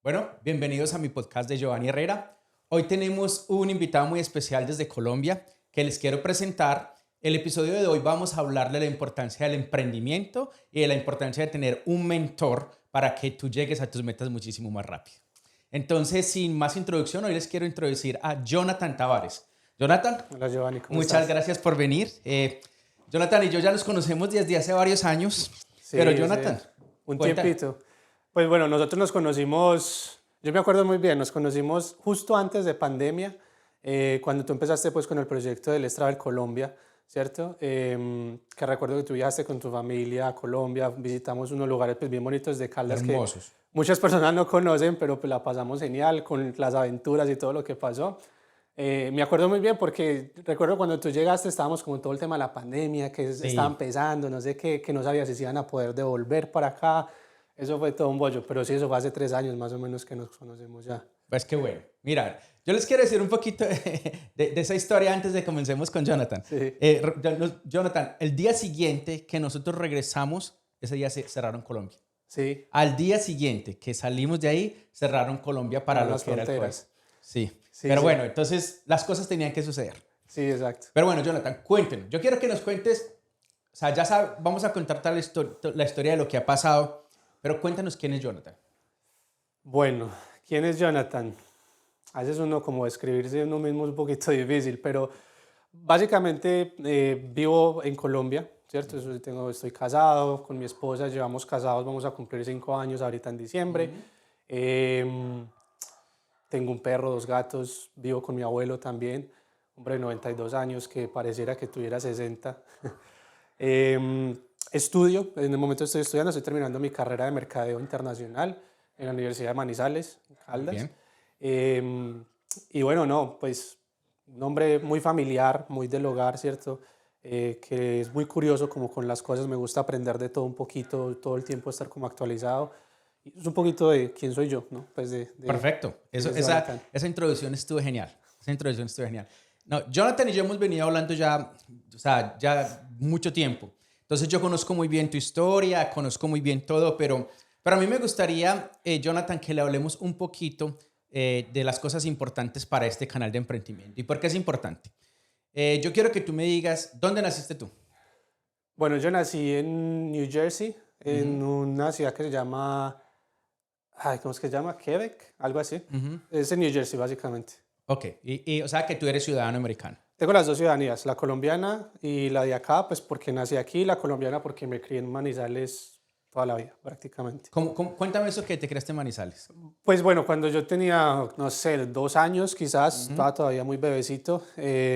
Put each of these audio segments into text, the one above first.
Bueno, bienvenidos a mi podcast de Giovanni Herrera. Hoy tenemos un invitado muy especial desde Colombia que les quiero presentar. El episodio de hoy vamos a hablar de la importancia del emprendimiento y de la importancia de tener un mentor para que tú llegues a tus metas muchísimo más rápido. Entonces, sin más introducción, hoy les quiero introducir a Jonathan Tavares. Jonathan, Hola Giovanni, ¿cómo muchas estás? gracias por venir. Jonathan y yo ya nos conocemos desde hace varios años, pero Sí, Jonathan, un cuenta. tiempito. Pues bueno, nosotros nos conocimos, yo me acuerdo muy bien, nos conocimos justo antes de pandemia, cuando tú empezaste pues con el proyecto del Let's Travel Colombia, ¿cierto? Que recuerdo que tú viajaste con tu familia a Colombia, visitamos unos lugares pues bien bonitos de Caldas que Hermosos. muchas personas no conocen, pero pues la pasamos genial con las aventuras y todo lo que pasó. Me acuerdo muy bien porque recuerdo cuando tú llegaste estábamos con todo el tema de la pandemia, que estaba Sí. empezando, no sé qué, que no sabía si se iban a poder devolver para acá. Eso fue todo un bollo, pero sí, eso fue hace 3 años más o menos que nos conocemos ya. Pues qué bueno. Mira, yo les quiero decir un poquito de esa historia antes de que comencemos con Jonathan. Sí, Jonathan, el día siguiente que nosotros regresamos, ese día se cerraron Colombia. sí, Al día siguiente que salimos de ahí, cerraron Colombia para cerraron lo las que era el COVID. fronteras. Sí. Sí, Pero sí, bueno, entonces las cosas tenían que suceder. sí, exacto. Pero bueno, Jonathan, cuéntenos. Yo quiero que nos cuentes, o sea, vamos a contar la historia de lo que ha pasado, pero cuéntanos quién es Jonathan. Bueno, ¿quién es Jonathan? A veces uno como describirse uno mismo es un poquito difícil, pero básicamente vivo en Colombia, ¿cierto? Estoy casado con mi esposa, llevamos casados, vamos a cumplir 5 años ahorita en diciembre. Ujú. Em, Tengo un perro, 2 gatos, vivo con mi abuelo también, hombre de 92 años que pareciera que tuviera 60. Em, Estudio, en el momento estoy estudiando, estoy terminando mi carrera de mercadeo internacional en la Universidad de Manizales, en Muy Caldas. bien. Em, y bueno, no, pues un hombre muy familiar, muy del hogar, ¿cierto? Que es muy curioso como con las cosas, me gusta aprender de todo un poquito, todo el tiempo estar como actualizado. Y es un poquito de quién soy yo, ¿no? Pues de Perfecto. quién es Esa, Jonathan. esa introducción estuvo genial. Esa introducción estuvo genial. No, Jonathan y yo hemos venido hablando ya, o sea, ya mucho tiempo. Entonces yo conozco muy bien tu historia, conozco muy bien todo, pero a mí me gustaría, Jonathan, que le hablemos un poquito de las cosas importantes para este canal de emprendimiento. ¿Y por qué es importante? Yo quiero que tú me digas, ¿dónde naciste tú? Bueno, yo nací en New Jersey, Ujú, en una ciudad que se llama, ay, ¿cómo es que se llama? Quebec, algo así. ujú. Es en New Jersey, básicamente. Ok, o sea que tú eres ciudadano americano. Tengo las dos ciudadanías, la colombiana y la de acá, pues porque nací aquí, la colombiana porque me crié en Manizales toda la vida, prácticamente. Cuéntame eso que te creaste en Manizales. Pues bueno, cuando yo tenía, no sé, 2 años quizás, Ujú, estaba todavía muy bebecito,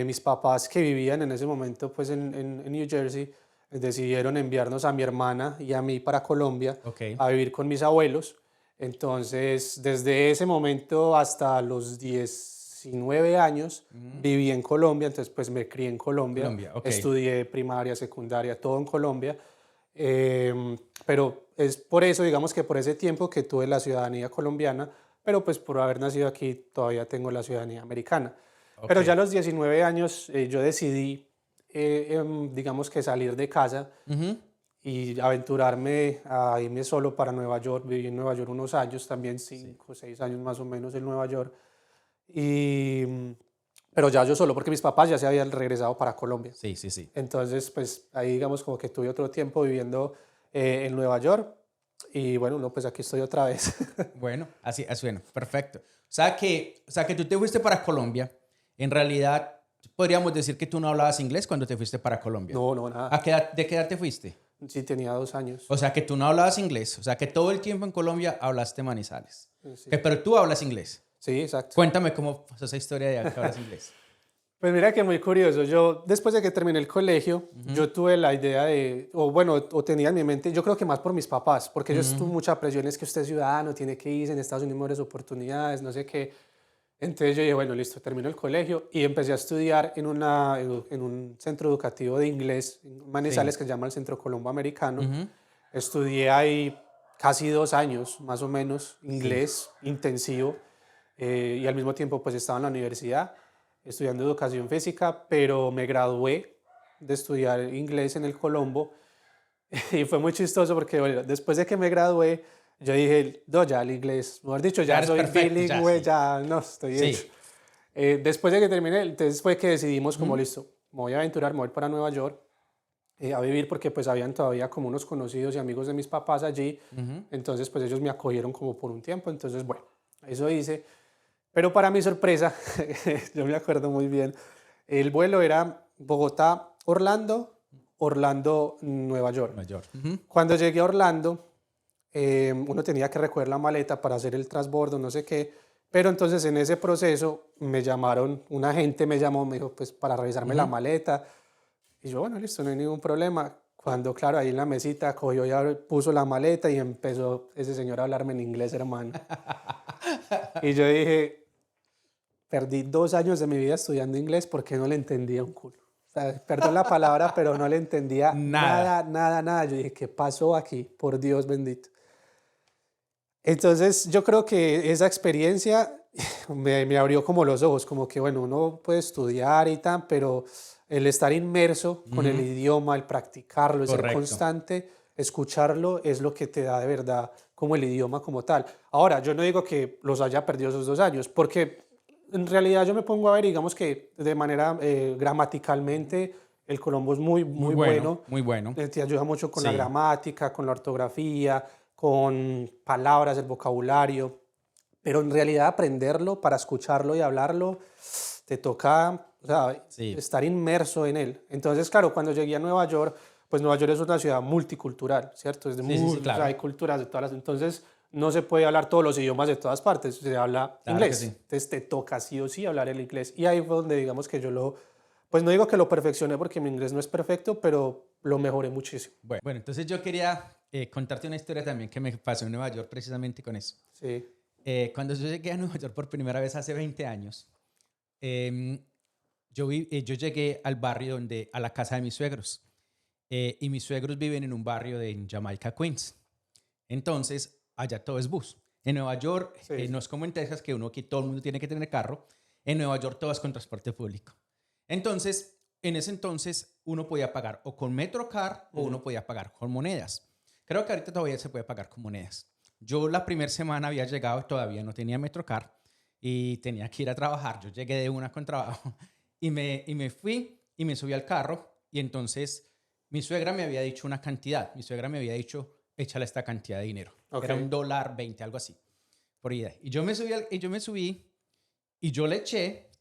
mis papás que vivían en ese momento pues en New Jersey decidieron enviarnos a mi hermana y a mí para Colombia ok, a vivir con mis abuelos. Entonces, desde ese momento hasta los 19 años ujú. viví en Colombia, entonces pues me crié en Colombia, Colombia, ok. estudié primaria, secundaria, todo en Colombia. Pero es por eso, digamos que por ese tiempo que tuve la ciudadanía colombiana, pero pues por haber nacido aquí todavía tengo la ciudadanía americana. Ok. Pero ya a los 19 años yo decidí, digamos que salir de casa Ujú. y aventurarme a irme solo para Nueva York. Viví en Nueva York unos años, también Sí, 5 o 6 años más o menos en Nueva York. Y, pero ya yo solo, porque mis papás ya se habían regresado para Colombia. sí, sí, sí. Entonces, pues ahí digamos como que tuve otro tiempo viviendo en Nueva York y bueno, no, pues aquí estoy otra vez. Bueno, así bueno, perfecto. O sea que tú te fuiste para Colombia. En realidad, podríamos decir que tú no hablabas inglés cuando te fuiste para Colombia. No, no, nada. ¿De qué edad te fuiste? Sí, tenía 2 años. O sea que tú no hablabas inglés. O sea que todo el tiempo en Colombia hablaste manizales. Sí, Pero tú hablas inglés. sí, exacto. Cuéntame cómo pasó esa historia de que hablas inglés. Pues mira que muy curioso. Yo, después de que terminé el colegio, Ujú, yo tuve la idea de, o bueno, o tenía en mi mente, yo creo que más por mis papás, porque ellos tuvo ujú. mucha presión, es que usted es ciudadano, tiene que irse en Estados Unidos, mejores oportunidades, no sé qué. Entonces yo dije, bueno, listo, termino el colegio y empecé a estudiar en un centro educativo de inglés en Sí. Manizales que se llama el Centro Colombo Americano. Ujú, Estudié ahí casi 2 años, más o menos, sí. inglés intensivo y al mismo tiempo pues estaba en la universidad estudiando educación física, pero me gradué de estudiar inglés en el Colombo y fue muy chistoso porque bueno, después de que me gradué, Yo dije, no, ya el inglés, mejor dicho, Ya ya eres soy perfecto, bilingüe, sí. ya no, estoy Sí. hecho. Después de que terminé, entonces fue que decidimos como, Ujú. listo, me voy a aventurar, me voy para Nueva York a vivir porque pues habían todavía como unos conocidos y amigos de mis papás allí, Ujú. entonces pues ellos me acogieron como por un tiempo, entonces bueno, eso hice. Pero para mi sorpresa, yo me acuerdo muy bien, el vuelo era Bogotá-Orlando, Orlando-Nueva York. Mayor. Ujú. Cuando llegué a Orlando, uno tenía que recoger la maleta para hacer el transbordo, no sé qué, pero entonces en ese proceso me llamaron, un agente me llamó, me dijo, pues para revisarme la Ujú. maleta, y yo, bueno, listo, no hay ningún problema. Cuando, claro, ahí en la mesita cogió y puso la maleta y empezó ese señor a hablarme en inglés, hermano. Y yo dije, perdí 2 años de mi vida estudiando inglés porque no le entendía un culo. O sea, perdón la palabra, pero no le entendía Nada. nada, nada, nada. Yo dije, ¿qué pasó aquí? Por Dios bendito. Entonces, yo creo que esa experiencia me abrió como los ojos, como que, bueno, uno puede estudiar y tal, pero el estar inmerso con el Ujú. idioma, el practicarlo, el ser Correcto. constante, escucharlo, es lo que te da de verdad como el idioma como tal. Ahora, yo no digo que los haya perdido esos 2 años, porque en realidad yo me pongo a ver, digamos que de manera gramaticalmente, el colombo es muy, Muy muy bueno, bueno, muy bueno. te ayuda mucho con la Sí. gramática, con la ortografía, con palabras, el vocabulario, pero en realidad aprenderlo para escucharlo y hablarlo, te toca, o sea, Sí. estar inmerso en él. Entonces, claro, cuando llegué a Nueva York, pues Nueva York es una ciudad multicultural, ¿cierto? Es de Sí, sí, sí, o sea, hay claro. culturas de todas las, entonces no se puede hablar todos los idiomas de todas partes, se habla Claro que sí. inglés, entonces te toca sí o sí hablar el inglés. Y ahí fue donde digamos que yo lo, pues no digo que lo perfeccioné porque mi inglés no es perfecto, pero lo mejoré muchísimo. Bueno, entonces yo quería contarte una historia también que me pasó en Nueva York precisamente con eso. Sí. Cuando yo llegué a Nueva York por primera vez hace 20 años, em, yo llegué al barrio a la casa de mis suegros. Y mis suegros viven en un barrio de en Jamaica, Queens. Entonces, allá todo es bus. En Nueva York, Sí, no sí. es como en Texas, que uno aquí todo el mundo tiene que tener carro. En Nueva York todo es con transporte público. Entonces, en ese entonces, uno podía pagar o con Metrocar o Ujú. uno podía pagar con monedas. Creo que ahorita todavía se puede pagar con monedas. Yo la primera semana había llegado y todavía no tenía Metrocar y tenía que ir a trabajar. Yo llegué de una con trabajo y me fui y me subí al carro y entonces mi suegra me había dicho una cantidad. Mi suegra me había dicho, échale esta cantidad de dinero. Ok. Era $1.20, algo así, por ida. Y yo me subí y yo le eché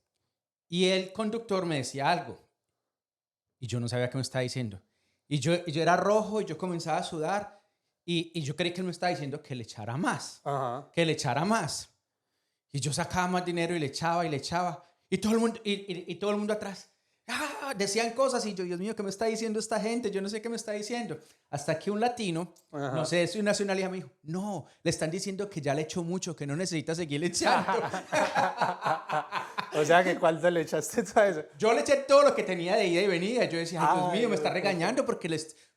y el conductor me decía algo y yo no sabía qué me estaba diciendo. Y yo era rojo y yo comenzaba a sudar y yo creí que él me estaba diciendo que le echara más, Ajá. que le echara más. Y yo sacaba más dinero y le echaba y le echaba. Y todo el mundo, y todo el mundo atrás. Decían cosas y yo, Dios mío, ¿qué me está diciendo esta gente? Yo no sé qué me está diciendo. Hasta que un latino, no Ajá. sé de su nacionalidad, me dijo, no, le están diciendo que ya le echó mucho, que no necesita seguir echando. O sea que cuánto le echaste tú a eso. Yo le eché todo lo que tenía de ida y venida. Yo decía, ay, Dios mío, me Ay, está pucha. regañando porque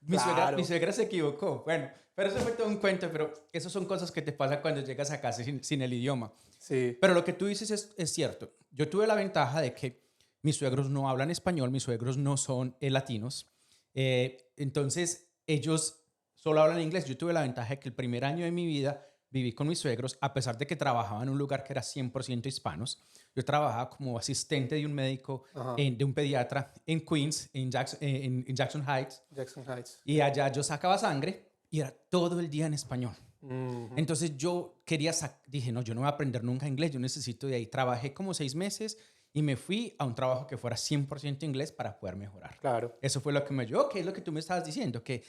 mi Claro. suegra se equivocó. Bueno, pero eso fue todo un cuento, pero esas son cosas que te pasan cuando llegas a casa sin el idioma. Sí. Pero lo que tú dices es cierto. Yo tuve la ventaja de que mis suegros no hablan español, mis suegros no son latinos. Entonces, ellos solo hablan inglés. Yo tuve la ventaja de que el primer año de mi vida viví con mis suegros, a pesar de que trabajaba en un lugar que era 100% hispanos. Yo trabajaba como asistente de un médico, Ajá. de un pediatra en Queens, en Jackson Heights. Jackson Heights. Y allá yo sacaba sangre y era todo el día en español. Ujú. Entonces yo dije, no, yo no voy a aprender nunca inglés, yo necesito de ahí. Trabajé como 6 meses y me fui a un trabajo que fuera 100% inglés para poder mejorar. Claro. Eso fue lo que me ayudó, que es lo que tú me estabas diciendo, que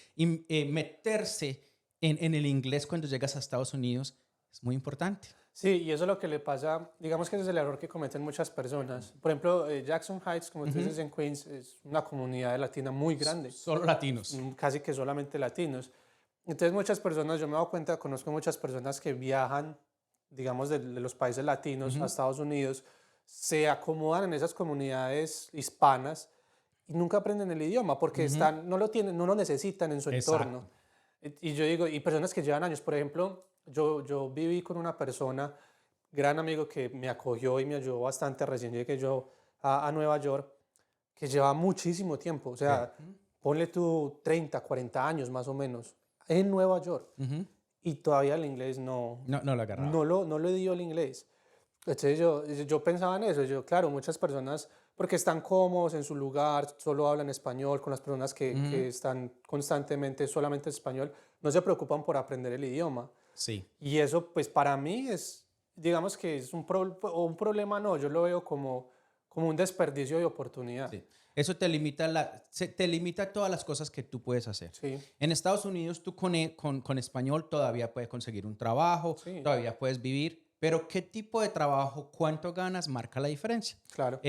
meterse en el inglés cuando llegas a Estados Unidos es muy importante. Sí, y eso es lo que le pasa, digamos que ese es el error que cometen muchas personas. Por ejemplo, Jackson Heights, como tú Ujú. dices en Queens, es una comunidad latina muy grande, Solo latinos. casi que solamente latinos. Entonces muchas personas, yo me he dado cuenta, conozco muchas personas que viajan, digamos, de los países latinos a Ujú. Estados Unidos, se acomodan en esas comunidades hispanas y nunca aprenden el idioma porque Ujú. están, no lo tienen, no lo necesitan en su entorno. Exacto. Y yo digo, y personas que llevan años, por ejemplo, yo viví con una persona, gran amigo que me acogió y me ayudó bastante recién llegué yo a Nueva York, que lleva muchísimo tiempo, o Okay. sea, ponle tú 30, 40 años más o menos, en Nueva York. Ujú. y todavía el inglés No lo agarraba. no lo dio el inglés. Entonces yo pensaba en eso, claro, muchas personas, porque están cómodos en su lugar, solo hablan español, con las personas que Ujú. están constantemente solamente español, no se preocupan por aprender el idioma. Sí. Y eso, pues para mí es, digamos que es o un problema, no, yo lo veo como un desperdicio de oportunidad. Sí. Eso te limita, te limita todas las cosas que tú puedes hacer. Sí, En Estados Unidos, tú con español todavía puedes conseguir un trabajo, sí, todavía puedes vivir, pero ¿qué tipo de trabajo, cuánto ganas, marca la diferencia? claro.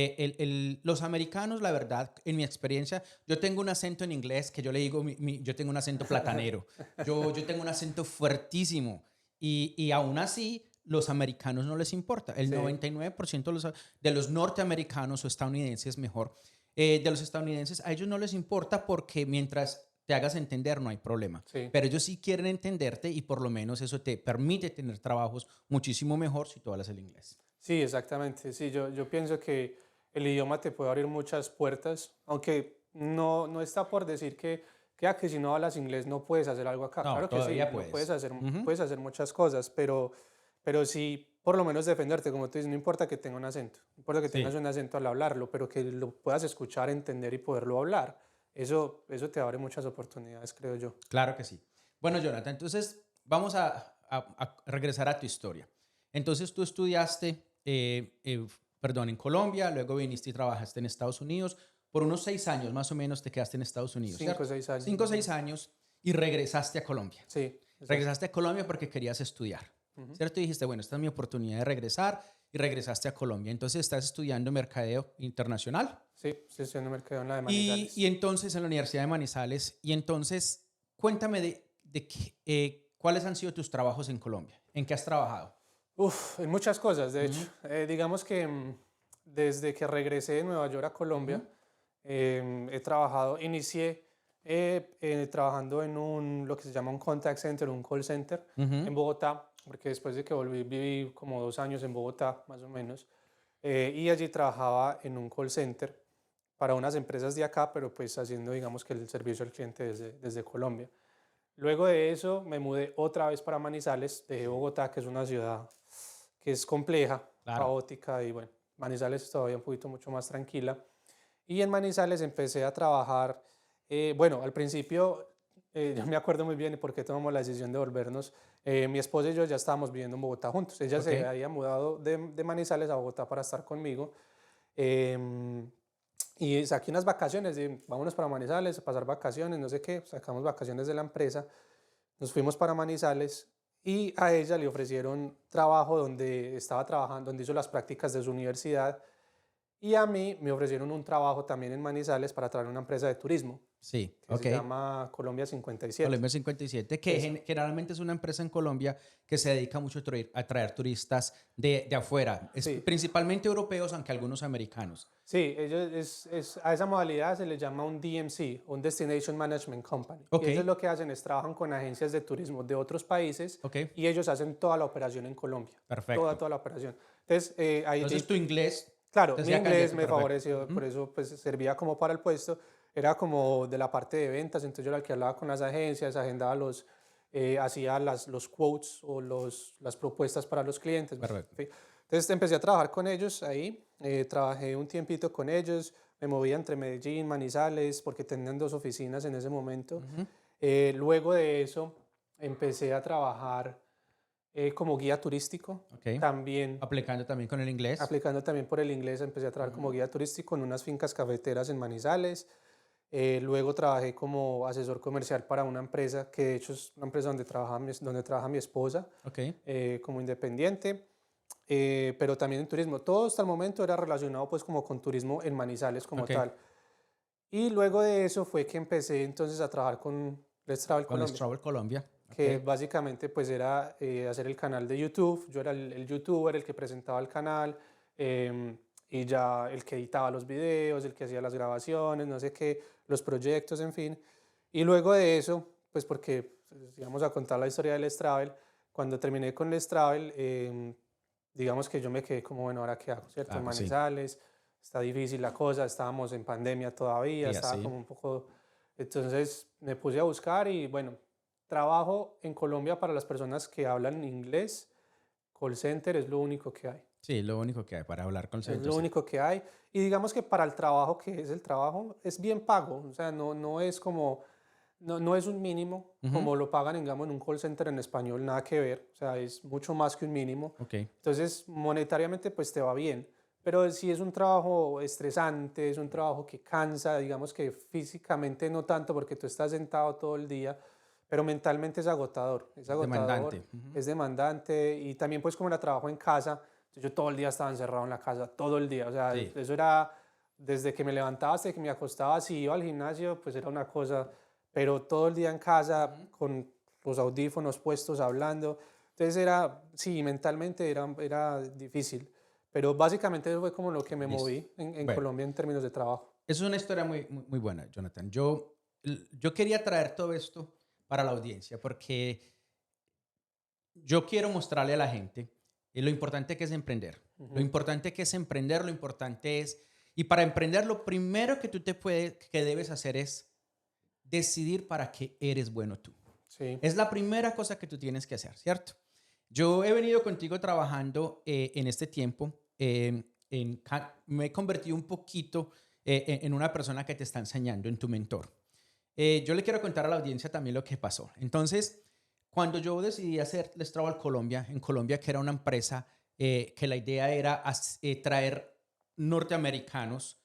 Los americanos, la verdad, en mi experiencia, yo tengo un acento en inglés que yo le digo, yo tengo un acento platanero, yo tengo un acento fuertísimo y aún así los americanos no les importa. El Sí, 99% de los norteamericanos o estadounidenses, mejor, de los estadounidenses, a ellos no les importa porque mientras te hagas entender no hay problema. sí. Pero ellos sí quieren entenderte y por lo menos eso te permite tener trabajos muchísimo mejor si tú hablas el inglés. Sí, exactamente. Sí, yo pienso que el idioma te puede abrir muchas puertas, aunque no está por decir que si no hablas inglés no puedes hacer algo acá. No, Claro que sí, todavía no puedes. Ujú. puedes hacer muchas cosas, pero sí, por lo menos defenderte, como tú dices, no importa que tenga un acento, no importa que tengas Sí, un acento al hablarlo, pero que lo puedas escuchar, entender y poderlo hablar. Eso te abre muchas oportunidades, creo yo. claro que sí. Bueno, Jonathan, entonces vamos a regresar a tu historia. Entonces tú estudiaste, perdón, en Colombia, luego viniste y trabajaste en Estados Unidos. Por unos 6 años más o menos te quedaste en Estados Unidos, 5 o 6 años cinco o más o seis menos. años y regresaste a Colombia. Sí, exacto. Regresaste a Colombia porque querías estudiar, Ujú. ¿cierto? Y dijiste, bueno, esta es mi oportunidad de regresar y regresaste a Colombia. Entonces estás estudiando mercadeo internacional Sí, estoy estudiando mercado en la de y Manizales. entonces en la Universidad de Manizales. Y entonces cuéntame cuáles han sido tus trabajos en Colombia. ¿En qué has trabajado? Uf, en muchas cosas, de hecho. Ujú, Digamos que desde que regresé de Nueva York a Colombia, ujú, he trabajado, inicié trabajando en lo que se llama un contact center, un call center ujú. en Bogotá, porque después de que volví viví como 2 años en Bogotá, más o menos, y allí trabajaba en un call center para unas empresas de acá, pero pues haciendo, digamos que el servicio al cliente desde Colombia. Luego de eso me mudé otra vez para Manizales, dejé Bogotá, que es una ciudad que es compleja, Claro. caótica y bueno, Manizales es todavía un poquito mucho más tranquila. Y en Manizales empecé a trabajar, bueno, al principio, yo me acuerdo muy bien por qué tomamos la decisión de volvernos. Mi esposa y yo ya estábamos viviendo en Bogotá juntos. Ella Ok. se había mudado de Manizales a Bogotá para estar conmigo. Em, y saqué unas vacaciones, vámonos para Manizales, a pasar vacaciones, no sé qué, sacamos vacaciones de la empresa, nos fuimos para Manizales y a ella le ofrecieron trabajo donde estaba trabajando, donde hizo las prácticas de su universidad y a mí me ofrecieron un trabajo también en Manizales para traer una empresa de turismo Sí, que ok. se llama Colombia 57. Colombia 57, que Eso. generalmente es una empresa en Colombia que se dedica mucho a traer turistas de afuera, Sí, principalmente europeos, aunque algunos americanos. sí, ellos a esa modalidad se le llama un DMC, un Destination Management Company. Y Ok, ellos lo que hacen es trabajan con agencias de turismo de otros países ok, y ellos hacen toda la operación en Colombia. perfecto. Toda la operación. Entonces, ahí, Entonces tu inglés claro, te mi hacía inglés candidato me perfecto. favoreció, por Ujú. eso pues servía como para el puesto. Era como de la parte de ventas, entonces yo era el que hablaba con las agencias, agendaba hacía los quotes o las propuestas para los clientes. Bueno, en Perfecto. fin. Entonces empecé a trabajar con ellos ahí, trabajé un tiempito con ellos, me movía entre Medellín, Manizales, porque tenían dos oficinas en ese momento. Ujú. Luego de eso empecé a trabajar como guía turístico, Ok. también Aplicando también con el inglés. aplicando también por el inglés, empecé a trabajar como Ujú. guía turístico en unas fincas cafeteras en Manizales. Luego trabajé como asesor comercial para una empresa que de hecho es una empresa donde trabaja mi esposa, Ok. como independiente, pero también en turismo. Todo hasta el momento era relacionado pues como con turismo en Manizales como Ok. tal. Y luego de eso fue que empecé entonces a trabajar con Let's Travel Con Let's Colombia, Travel Colombia. Ok. que básicamente pues era hacer el canal de YouTube. Yo era el youtuber, el que presentaba el canal, y ya el que editaba los videos, el que hacía las grabaciones, no sé qué, los proyectos, en fin. Y luego de eso, pues porque pues, íbamos a contar la historia de Let's Travel, cuando terminé con Let's Travel, digamos que yo me quedé como, bueno, ¿ahora qué hago? ¿Cierto? En Claro, sí. Manizales, está difícil la cosa, estábamos en pandemia todavía, Sí, estaba así. como un poco... Entonces me puse a buscar y bueno, trabajo en Colombia para las personas que hablan inglés, call center es lo único que hay. Sí, lo único que hay para hablar con Es centros. lo Sí. único que hay. Y digamos que para el trabajo, que es el trabajo, es bien pago. O sea, no es como, no es un mínimo Ujú. como lo pagan, digamos, en un call center en español, nada que ver. O sea, es mucho más que un mínimo. Ok, Entonces, monetariamente, pues te va bien. Pero si es un trabajo estresante, es un trabajo que cansa, digamos que físicamente no tanto porque tú estás sentado todo el día, pero mentalmente es agotador, demandante. Ujú. es demandante y también pues como la trabajo en casa, yo todo el día estaba encerrado en la casa, todo el día, o sea, Sí. eso era desde que me levantaba hasta que me acostaba, si iba al gimnasio, pues era una cosa, pero todo el día en casa Ujú. con los audífonos puestos hablando, entonces era, sí, mentalmente era difícil, pero básicamente eso fue como lo que me Listo. moví en Bueno, Colombia en términos de trabajo. es una historia muy buena, Jonathan. Yo quería traer todo esto para la audiencia porque yo quiero mostrarle a la gente lo importante que es emprender. Lo Ujú. importante que es emprender, lo importante es... Y para emprender, lo primero que que debes hacer es decidir para qué eres bueno tú. Sí, Es la primera cosa que tú tienes que hacer, ¿cierto? Yo he venido contigo trabajando en este tiempo. Me he convertido un poquito en una persona que te está enseñando, en tu mentor. Yo le quiero contar a la audiencia también lo que pasó. Entonces, cuando yo decidí hacer Les Travel Colombia, en Colombia, que era una empresa que la idea era traer norteamericanos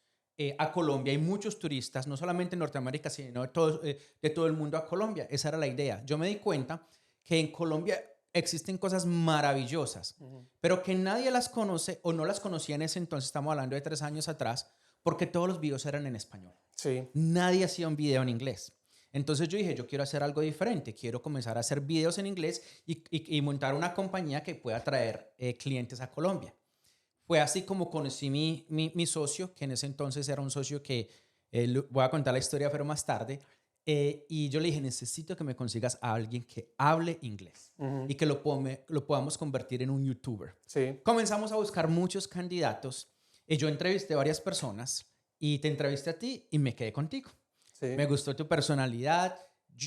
a Colombia y muchos turistas, no solamente en Norteamérica, sino de todo el mundo a Colombia. Esa era la idea. Yo me di cuenta que en Colombia existen cosas maravillosas, ujú, pero que nadie las conoce o no las conocía en ese entonces, estamos hablando de 3 años atrás, porque todos los videos eran en español. sí, Nadie hacía un video en inglés. Entonces yo dije, yo quiero hacer algo diferente, quiero comenzar a hacer videos en inglés y montar una compañía que pueda traer clientes a Colombia. Fue así como conocí mi socio, que en ese entonces era un socio que voy a contar la historia, pero más tarde. Y yo le dije, necesito que me consigas a alguien que hable inglés ujú, y que lo podamos convertir en un youtuber. sí, Comenzamos a buscar muchos candidatos y yo entrevisté a varias personas y te entrevisté a ti y me quedé contigo. sí, Me gustó tu personalidad.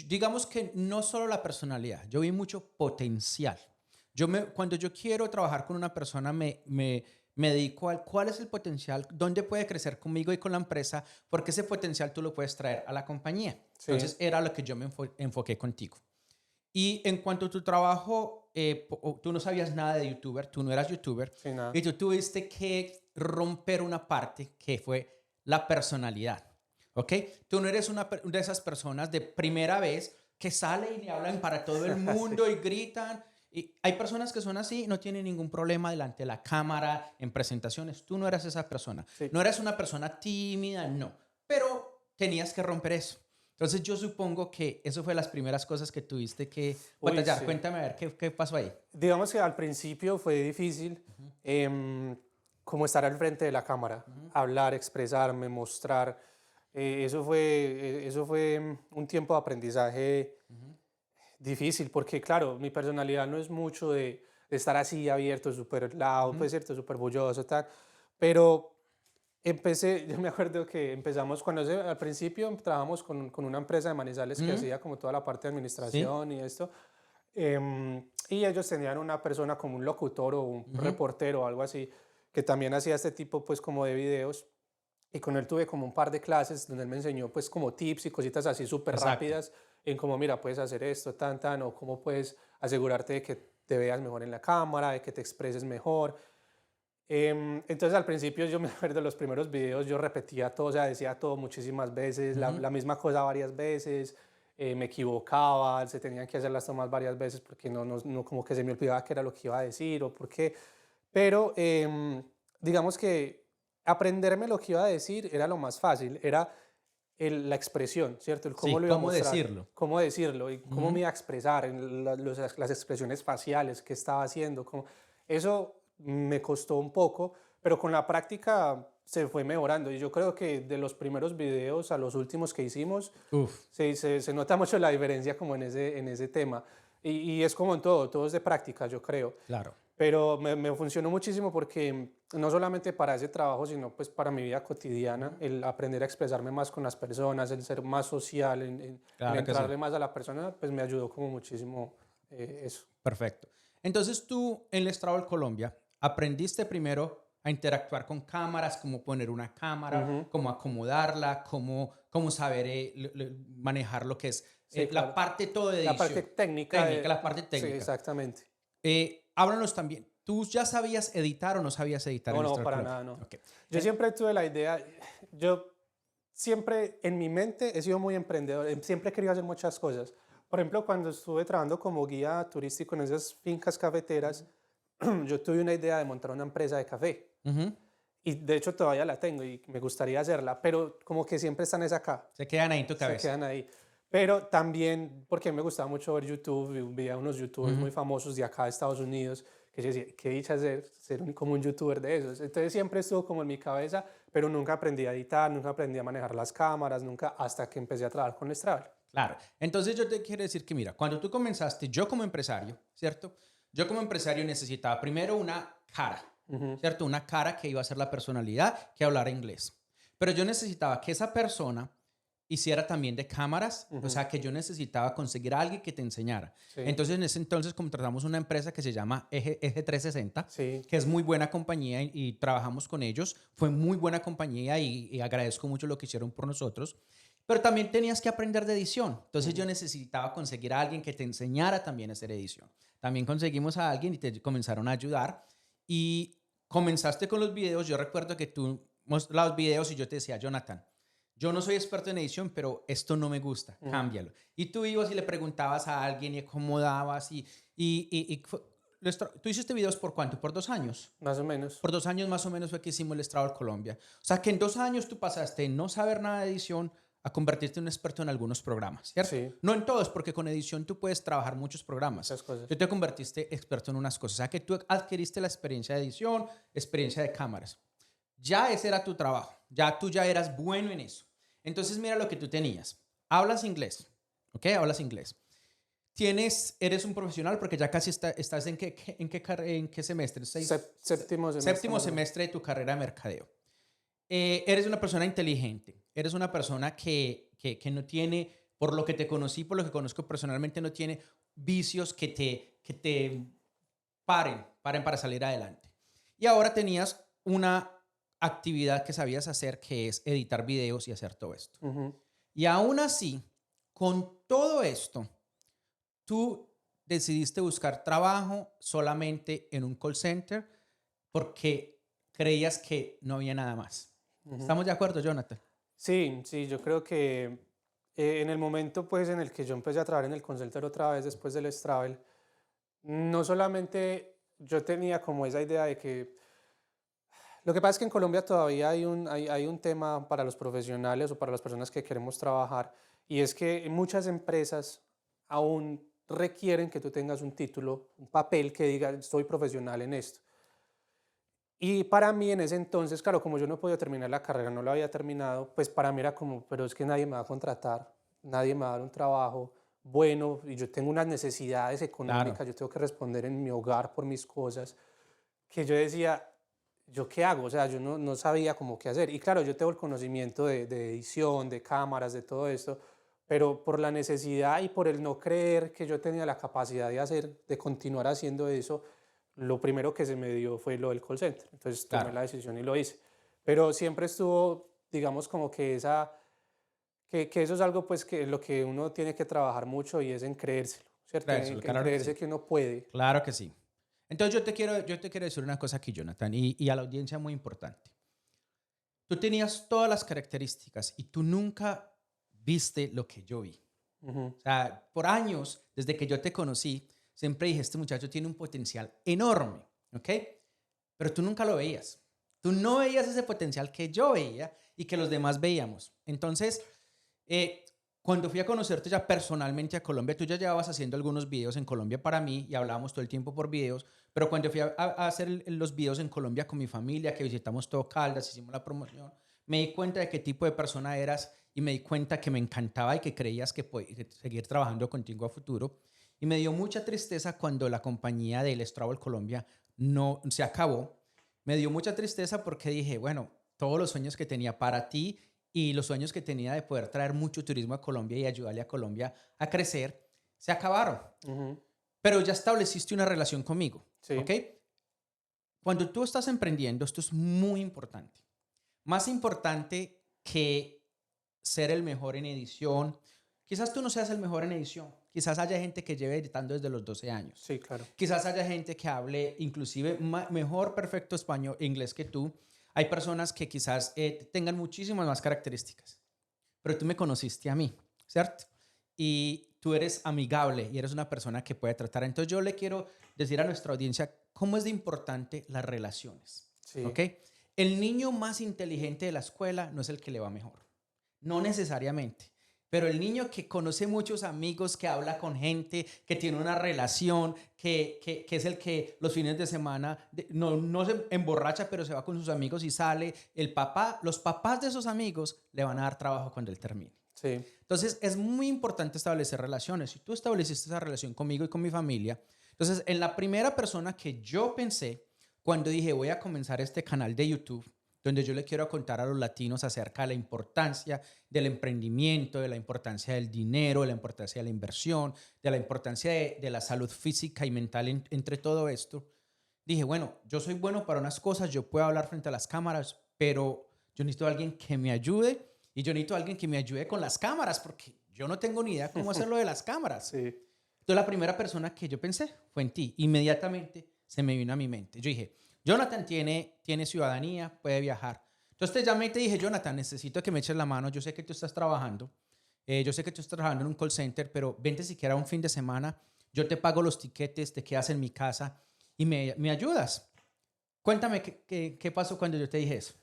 Digamos que no solo la personalidad, yo vi mucho potencial. Cuando yo quiero trabajar con una persona, me dedico al cuál es el potencial, dónde puede crecer conmigo y con la empresa, porque ese potencial tú lo puedes traer a la compañía. sí, Entonces era lo que yo me enfoqué contigo. Y en cuanto a tu trabajo, tú no sabías nada de youtuber, tú no eras youtuber, sí, nada. y tú tuviste que romper una parte que fue la personalidad. ¿Ok? Tú no eres una de esas personas de primera vez que salen y hablan para todo el Sí, mundo y gritan. Y hay personas que son así, no tienen ningún problema delante de la cámara, en presentaciones. Tú no eras esa persona. sí. No eras una persona tímida, no. Pero tenías que romper eso. Entonces yo supongo que eso fue las primeras cosas que tuviste que Uy, batallar. sí. Cuéntame a ver qué pasó ahí. Digamos que al principio fue difícil Ujú, como estar al frente de la cámara, ujú, hablar, expresarme, mostrar. Eso fue un tiempo de aprendizaje ujú. difícil porque, claro, mi personalidad no es mucho de estar así abierto, súper loud, Ujú, pues cierto, súper bulloso, tal. Pero yo me acuerdo que empezamos, al principio trabajamos con una empresa de Manizales que ujú. hacía como toda la parte de Sí. administración y esto. Y ellos tenían una persona como un locutor o un Ujú. reportero o algo así, que también hacía este tipo pues como de videos. Y con él tuve como un par de clases donde él me enseñó pues como tips y cositas así súper Exacto. rápidas en cómo, mira, puedes hacer esto, tan, o cómo puedes asegurarte de que te veas mejor en la cámara, de que te expreses mejor. Entonces al principio yo me acuerdo de los primeros videos, yo repetía todo, o sea, decía todo muchísimas veces, Ujú. la misma cosa varias veces, me equivocaba, se tenían que hacer las tomas varias veces porque no como que se me olvidaba qué era lo que iba a decir o por qué. Pero digamos que aprenderme lo que iba a decir era lo más fácil, era la expresión, ¿cierto? El cómo Sí, lo iba a ¿cómo mostrar, decirlo? cómo decirlo y cómo Ujú. me iba a expresar, en las expresiones faciales que estaba haciendo. Eso me costó un poco, pero con la práctica se fue mejorando. Y yo creo que de los primeros videos a los últimos que hicimos, Uf, se nota mucho la diferencia como en ese tema. Y es como en todo, todo es de práctica, yo creo. claro. pero me funcionó muchísimo porque no solamente para ese trabajo, sino pues para mi vida cotidiana, el aprender a expresarme más con las personas, el ser más social, en Claro que sí. entrarle más a la persona, pues me ayudó como muchísimo eso. Perfecto. Entonces tú en Les Travel Colombia aprendiste primero a interactuar con cámaras, cómo poner una cámara, Ujú. cómo acomodarla, cómo saber manejar lo que es Sí, la claro. parte todo de La parte edición. técnica Técnica, la parte sí, técnica. exactamente. Háblanos también. ¿Tú ya sabías editar o no sabías editar No, en Les no, Travel para Colombia? nada, no. Ok. Yo siempre tuve la idea, yo siempre en mi mente he sido muy emprendedor, siempre he querido hacer muchas cosas. Por ejemplo, cuando estuve trabajando como guía turístico en esas fincas cafeteras, yo tuve una idea de montar una empresa de café. Ujú. Y de hecho todavía la tengo y me gustaría hacerla, pero como que siempre están es acá, Se quedan ahí en tu se cabeza. quedan ahí. Pero también porque me gustaba mucho ver YouTube, y veía unos youtubers Ujú. muy famosos de acá de Estados Unidos, que yo decía, qué dicha como un youtuber de esos. Entonces siempre estuvo como en mi cabeza, pero nunca aprendí a editar, nunca aprendí a manejar las cámaras, nunca, hasta que empecé a trabajar con Stravel. Claro. Entonces yo te quiero decir que, mira, cuando tú comenzaste, yo como empresario, ¿cierto? Yo como empresario necesitaba primero una cara, ¿cierto? Una cara que iba a ser la personalidad, que hablara inglés. Pero yo necesitaba que esa persona hiciera también de cámaras, o sea, que yo necesitaba conseguir a alguien que te enseñara. Sí, Entonces, en ese entonces contratamos una empresa que se llama Eje 360, sí. que es muy buena compañía y trabajamos con ellos. Fue muy buena compañía y agradezco mucho lo que hicieron por nosotros. Pero también tenías que aprender de edición. Entonces yo necesitaba conseguir a alguien que te enseñara también a hacer edición. También conseguimos a alguien y te comenzaron a ayudar. Y comenzaste con los videos. Yo recuerdo que tú mostrabas los videos y yo te decía, Jonathan, yo no soy experto en edición, pero esto no me gusta, cámbialo. Y tú ibas y le preguntabas a alguien y acomodabas ¿tú hiciste videos por cuánto? ¿Por 2 años? Más o menos. Por 2 años más o menos fue que hicimos el Travel Colombia. O sea que en 2 años tú pasaste de no saber nada de edición a convertirte en un experto en algunos programas, ¿cierto? Sí, No en todos, porque con edición tú puedes trabajar muchos programas. muchas cosas. Tú te convertiste experto en unas cosas. O sea que tú adquiriste la experiencia de edición, experiencia de cámaras. Ya ese era tu trabajo. Ya tú ya eras bueno en eso. Entonces mira lo que tú tenías. Hablas inglés, ¿ok? Hablas inglés. Eres un profesional porque ya casi estás en qué semestre, Séptimo semestre séptimo más o menos. semestre de tu carrera de mercadeo. Eres una persona inteligente, eres una persona que no tiene, por lo que te conocí, por lo que conozco personalmente, no tiene vicios que te paren para salir adelante. Y ahora tenías una actividad que sabías hacer, que es editar videos y hacer todo esto. Ujú. Y aún así, con todo esto, tú decidiste buscar trabajo solamente en un call center porque creías que no había nada más. ¿Estamos de acuerdo, Jonathan? Sí, sí, yo creo que en el momento pues en el que yo empecé a trabajar en el call center otra vez después del Stravel, no solamente yo tenía como esa idea de que lo que pasa es que en Colombia todavía hay un tema para los profesionales o para las personas que queremos trabajar, y es que muchas empresas aún requieren que tú tengas un título, un papel que diga soy profesional en esto. Y para mí en ese entonces, claro, como yo no podía terminar la carrera, no la había terminado, pues para mí era como, pero es que nadie me va a contratar, nadie me va a dar un trabajo bueno y yo tengo unas necesidades Claro, económicas, yo tengo que responder en mi hogar por mis cosas, que yo decía, ¿yo qué hago? O sea, yo no sabía cómo qué hacer. Y claro, yo tengo el conocimiento de edición, de cámaras, de todo esto, pero por la necesidad y por el no creer que yo tenía la capacidad de hacer, de continuar haciendo eso, lo primero que se me dio fue lo del call center. Entonces tomé claro, la decisión y lo hice. Pero siempre estuvo, digamos, como que que eso es algo pues que lo que uno tiene que trabajar mucho y es en creérselo, ¿cierto? créeselo, En claro que sí. creerse que uno puede. Claro que sí. Entonces yo te quiero decir una cosa aquí, Jonathan, y a la audiencia muy importante. Tú tenías todas las características y tú nunca viste lo que yo vi. Ujú. O sea, por años, desde que yo te conocí, siempre dije, este muchacho tiene un potencial enorme, ¿ok? Pero tú nunca lo veías. Tú no veías ese potencial que yo veía y que los demás veíamos. Entonces, eh, cuando fui a conocerte ya personalmente a Colombia, tú ya llevabas haciendo algunos videos en Colombia para mí y hablábamos todo el tiempo por videos, pero cuando fui a hacer los videos en Colombia con mi familia, que visitamos todo Caldas, hicimos la promoción, me di cuenta de qué tipo de persona eras y me di cuenta que me encantaba y que creías que podía seguir trabajando contigo a futuro. Y me dio mucha tristeza cuando la compañía del Travel Colombia no se acabó. Me dio mucha tristeza porque dije, bueno, todos los sueños que tenía para ti y los sueños que tenía de poder traer mucho turismo a Colombia y ayudarle a Colombia a crecer, se acabaron. Ujú. Pero ya estableciste una relación conmigo, Sí, ¿ok? Cuando tú estás emprendiendo, esto es muy importante. Más importante que ser el mejor en edición. Quizás tú no seas el mejor en edición. Quizás haya gente que lleve editando desde los 12 años. sí, claro. Quizás haya gente que hable inclusive mejor perfecto español, inglés que tú. Hay personas que quizás tengan muchísimas más características. Pero tú me conociste a mí, ¿cierto? Y tú eres amigable y eres una persona que puede tratar. Entonces yo le quiero decir a nuestra audiencia cómo es de importante las relaciones, Sí, ¿ok? El niño más inteligente de la escuela no es el que le va mejor, no necesariamente. Pero el niño que conoce muchos amigos, que habla con gente, que tiene una relación, que es el que los fines de semana no se emborracha, pero se va con sus amigos y sale, los papás de esos amigos le van a dar trabajo cuando él termine. sí. Entonces, es muy importante establecer relaciones. Si tú estableciste esa relación conmigo y con mi familia, entonces, en la primera persona que yo pensé cuando dije voy a comenzar este canal de YouTube, donde yo le quiero contar a los latinos acerca de la importancia del emprendimiento, de la importancia del dinero, de la importancia de la inversión, de la importancia de la salud física y mental entre todo esto, dije, bueno, yo soy bueno para unas cosas, yo puedo hablar frente a las cámaras, pero yo necesito a alguien que me ayude y yo necesito a alguien que me ayude con las cámaras porque yo no tengo ni idea cómo hacerlo de las cámaras. Sí, Entonces la primera persona que yo pensé fue en ti. Inmediatamente se me vino a mi mente. Yo dije, Jonathan tiene ciudadanía, puede viajar. Entonces te llamé y te dije, Jonathan, necesito que me eches la mano. Yo sé que tú estás trabajando. Yo sé que tú estás trabajando en un call center, pero vente siquiera un fin de semana. Yo te pago los tiquetes, te quedas en mi casa y me ayudas. Cuéntame qué pasó cuando yo te dije eso.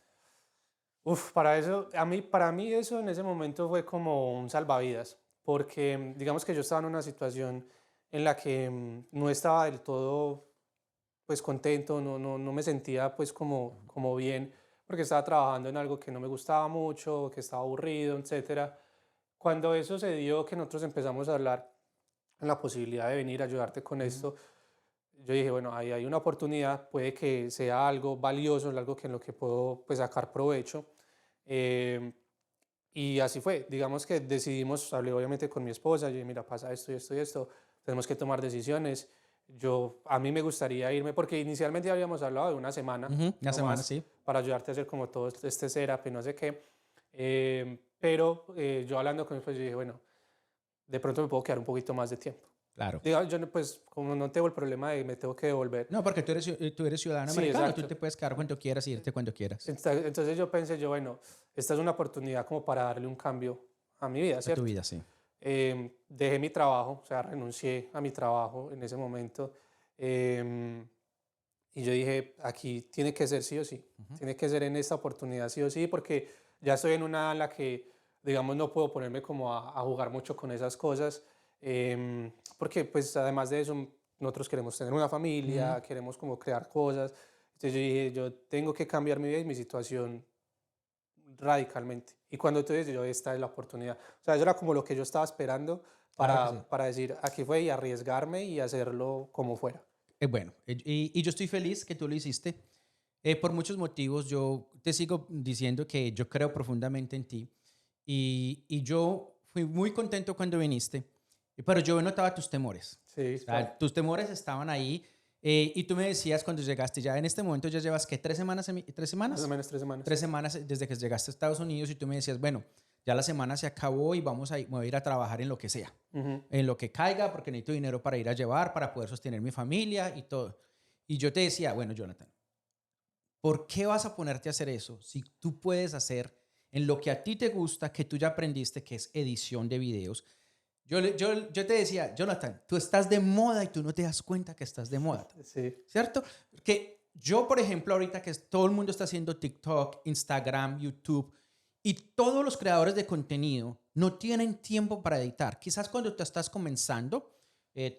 uf, para mí eso en ese momento fue como un salvavidas, porque digamos que yo estaba en una situación en la que no estaba del todo pues contento, no me sentía pues como bien, porque estaba trabajando en algo que no me gustaba mucho, que estaba aburrido, etcétera. Cuando eso se dio, que nosotros empezamos a hablar en la posibilidad de venir a ayudarte con Ujú. esto, yo dije, bueno, ahí hay una oportunidad, puede que sea algo valioso, algo que en lo que puedo pues sacar provecho. Em, y así fue, digamos que decidimos, hablé obviamente con mi esposa, yo dije, mira, pasa esto y esto y esto, tenemos que tomar decisiones. A mí me gustaría irme, porque inicialmente habíamos hablado de una semana, Ujú, una semana, nomás, sí. para ayudarte a hacer como todo este setup y no sé qué. Pero yo hablando con mi esposa, yo dije, bueno, de pronto me puedo quedar un poquito más de tiempo. Claro. Digamos, yo pues como no tengo el problema de me tengo que devolver. No, porque tú eres ciudadano Sí, americano. Tú exacto. te puedes quedar cuando quieras y irte cuando quieras Entonces yo pensé, yo, bueno, esta es una oportunidad como para darle un cambio a mi vida, a tu ¿cierto? vida, sí. Dejé mi trabajo, o sea, renuncié a mi trabajo en ese momento. em, y yo dije, aquí tiene que ser sí o sí, Ujú. tiene que ser en esta oportunidad sí o sí, porque ya estoy en una edad en la que, digamos, no puedo ponerme como a jugar mucho con esas cosas, porque pues además de eso, nosotros queremos tener una Ujú. familia, queremos como crear cosas. Entonces yo dije, yo tengo que cambiar mi vida y mi situación radicalmente. Y cuando tú dices, yo, esta es la oportunidad. O sea, eso era como lo que yo estaba esperando Claro que sí. para decir, aquí fue y arriesgarme y hacerlo como fuera. Bueno, y yo estoy feliz que tú lo hiciste. Por muchos motivos, yo te sigo diciendo que yo creo profundamente en ti y yo fui muy contento cuando viniste, pero yo notaba tus temores. Sí, O claro. sea, tus temores estaban ahí y tú me decías cuando llegaste, ya en este momento ya llevas, ¿qué? ¿3 semanas? ¿Tres Más o semanas? menos 3 semanas. 3 semanas desde que llegaste a Estados Unidos y tú me decías, bueno, ya la semana se acabó y me voy a ir a trabajar en lo que sea, Ujú. en lo que caiga, porque necesito dinero para ir a llevar, para poder sostener mi familia y todo. Y yo te decía, bueno, Jonathan, ¿por qué vas a ponerte a hacer eso si tú puedes hacer en lo que a ti te gusta, que tú ya aprendiste, que es edición de videos? Yo te decía, Jonathan, tú estás de moda y tú no te das cuenta que estás de moda, Sí, ¿cierto? Que yo, por ejemplo, ahorita que todo el mundo está haciendo TikTok, Instagram, YouTube, y todos los creadores de contenido no tienen tiempo para editar. Quizás cuando tú estás comenzando,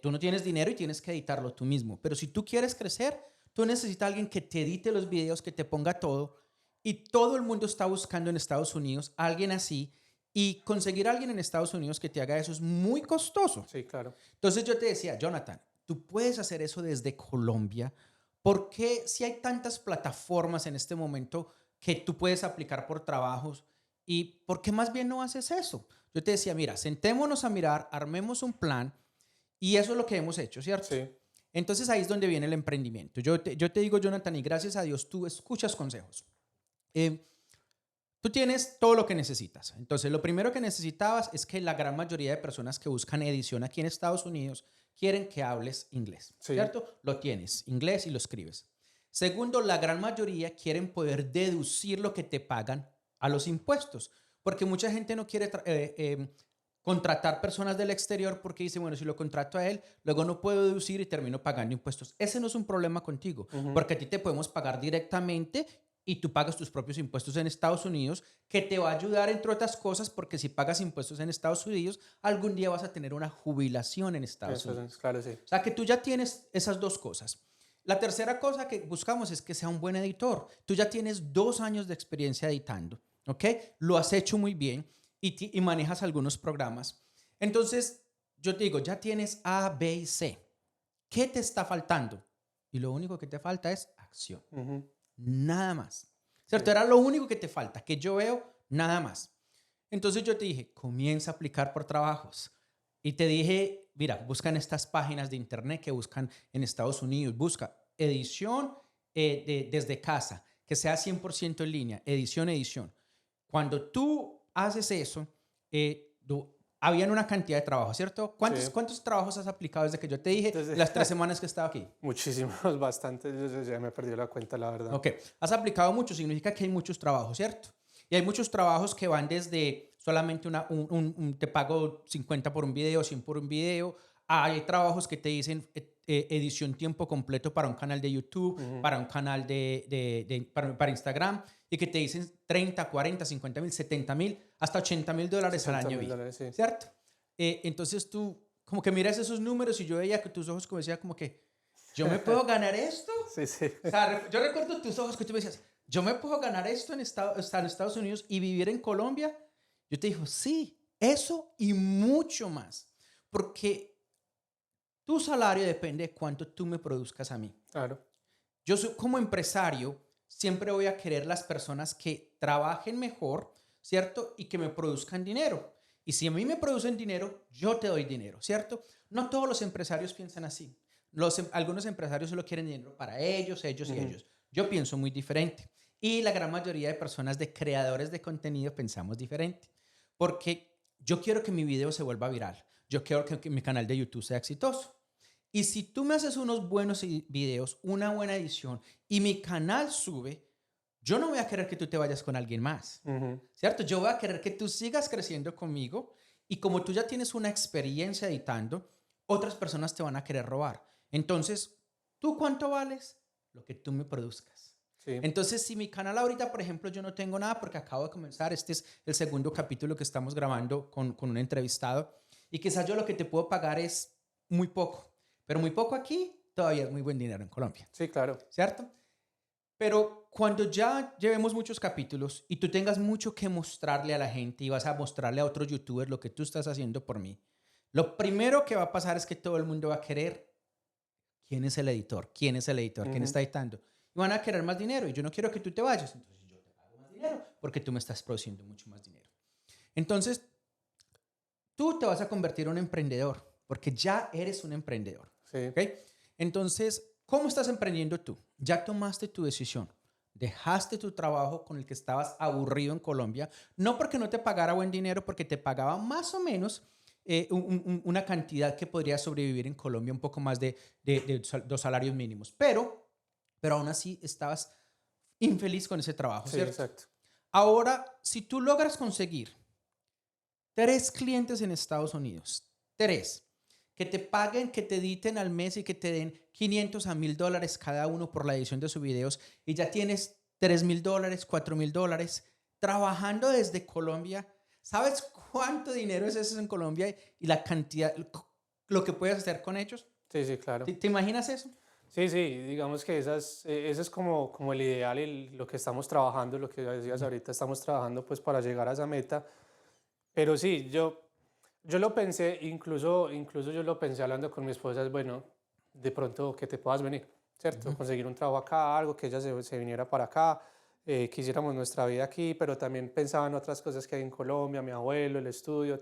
tú no tienes dinero y tienes que editarlo tú mismo. Pero si tú quieres crecer, tú necesitas a alguien que te edite los videos, que te ponga todo. Y todo el mundo está buscando en Estados Unidos a alguien así. Y conseguir a alguien en Estados Unidos que te haga eso es muy costoso. sí, claro. Entonces yo te decía, Jonathan, tú puedes hacer eso desde Colombia ¿por qué si hay tantas plataformas en este momento que tú puedes aplicar por trabajos y por qué más bien no haces eso? Yo te decía, mira, sentémonos a mirar, armemos un plan y eso es lo que hemos hecho, ¿cierto? Sí, Entonces ahí es donde viene el emprendimiento. Yo te digo, Jonathan, y gracias a Dios tú escuchas consejos. Eh, Tú tienes todo lo que necesitas. Entonces, lo primero que necesitabas es que la gran mayoría de personas que buscan edición aquí en Estados Unidos quieren que hables inglés, sí, ¿cierto? Lo tienes, inglés y lo escribes. Segundo, la gran mayoría quieren poder deducir lo que te pagan a los impuestos, porque mucha gente no quiere contratar personas del exterior porque dice, bueno, si lo contrato a él, luego no puedo deducir y termino pagando impuestos. Ese no es un problema contigo, ujú, porque a ti te podemos pagar directamente y tú pagas tus propios impuestos en Estados Unidos, que te va a ayudar, entre otras cosas, porque si pagas impuestos en Estados Unidos, algún día vas a tener una jubilación en Estados eso es Unidos. claro, sí. O sea, que tú ya tienes esas dos cosas. La tercera cosa que buscamos es que sea un buen editor. Tú ya tienes 2 años de experiencia editando, ¿ok? Lo has hecho muy bien y manejas algunos programas. Entonces, yo te digo, ya tienes A, B y C. ¿Qué te está faltando? Y lo único que te falta es acción. Ujú, Nada más. ¿Cierto? sí, Era lo único que te falta, que yo veo, nada más. Entonces yo te dije, comienza a aplicar por trabajos. Y te dije, mira, busca en estas páginas de internet que buscan en Estados Unidos, busca edición desde casa, que sea 100% en línea, edición. Cuando tú haces eso, habían una cantidad de trabajo, ¿cierto? sí. ¿Cuántos trabajos has aplicado desde que yo te dije Entonces, las 3 semanas que estaba aquí? muchísimos, bastantes, yo ya me perdió la cuenta, la verdad. Ok, has aplicado mucho, significa que hay muchos trabajos, ¿cierto? Y hay muchos trabajos que van desde solamente te pago 50 por un video, 100 por un video. Hay trabajos que te dicen edición tiempo completo para un canal de YouTube, Ujú, para un canal para Instagram, y que te dicen 30, 40, 50,000, 70,000, hasta $80,000 al 60 año, mil dólares, sí. ¿cierto? Entonces tú como que miras esos números y yo veía que tus ojos como decía como que, ¿yo me puedo ganar esto? Sí, sí. O sea, yo recuerdo tus ojos que tú me decías, ¿yo me puedo ganar esto en Estados Unidos y vivir en Colombia? Yo te digo, sí, eso y mucho más. Porque tu salario depende de cuánto tú me produzcas a mí. Claro. Yo soy, como empresario, siempre voy a querer las personas que trabajen mejor, ¿cierto? Y que me produzcan dinero. Y si a mí me producen dinero, yo te doy dinero, ¿cierto? No todos los empresarios piensan así. Algunos empresarios solo quieren dinero para ellos, ellos y Ujú, ellos. Yo pienso muy diferente. Y la gran mayoría de personas, de creadores de contenido, pensamos diferente. Porque yo quiero que mi video se vuelva viral. Yo quiero que mi canal de YouTube sea exitoso. Y si tú me haces unos buenos videos, una buena edición y mi canal sube, yo no voy a querer que tú te vayas con alguien más, ujú, ¿cierto? Yo voy a querer que tú sigas creciendo conmigo y como tú ya tienes una experiencia editando, otras personas te van a querer robar. Entonces, ¿tú cuánto vales? Lo que tú me produzcas. sí. Entonces, si mi canal ahorita, por ejemplo, yo no tengo nada porque acabo de comenzar, este es el segundo capítulo que estamos grabando con un entrevistado y quizás yo lo que te puedo pagar es muy poco, pero muy poco aquí todavía es muy buen dinero en Colombia, Sí, claro. ¿cierto? Pero cuando ya llevemos muchos capítulos y tú tengas mucho que mostrarle a la gente y vas a mostrarle a otros youtubers lo que tú estás haciendo por mí, lo primero que va a pasar es que todo el mundo va a querer quién es el editor, quién es el editor, quién Ujú, está editando. Y van a querer más dinero y yo no quiero que tú te vayas, entonces yo te pago más dinero porque tú me estás produciendo mucho más dinero. Entonces, tú te vas a convertir en un emprendedor porque ya eres un emprendedor. sí. ¿Ok? Entonces, ¿cómo estás emprendiendo tú? Ya tomaste tu decisión. Dejaste tu trabajo con el que estabas aburrido en Colombia, no porque no te pagara buen dinero, porque te pagaba más o menos una cantidad que podría sobrevivir en Colombia, un poco más de 2 salarios mínimos. Pero aún así estabas infeliz con ese trabajo, Sí, ¿cierto? exacto. Ahora, si tú logras conseguir 3 clientes en Estados Unidos, tres, que te paguen, que te editen al mes y que te den 500 a $1,000 cada uno por la edición de sus videos y ya tienes $3,000, $4,000 trabajando desde Colombia. ¿Sabes cuánto dinero es eso en Colombia y la cantidad, lo que puedes hacer con ellos? Sí, sí, claro. ¿Te imaginas eso? Sí, sí, digamos que ese es como el ideal y lo que estamos trabajando, lo que decías Ujú. ahorita, estamos trabajando pues para llegar a esa meta. Pero sí, yo lo pensé, incluso yo lo pensé hablando con mi esposa, es bueno, de pronto que te puedas venir. ¿cierto? Conseguir un trabajo acá, algo que ella se viniera para acá, que hiciéramos nuestra vida aquí, pero también pensaba en otras cosas que hay en Colombia, mi abuelo, el estudio,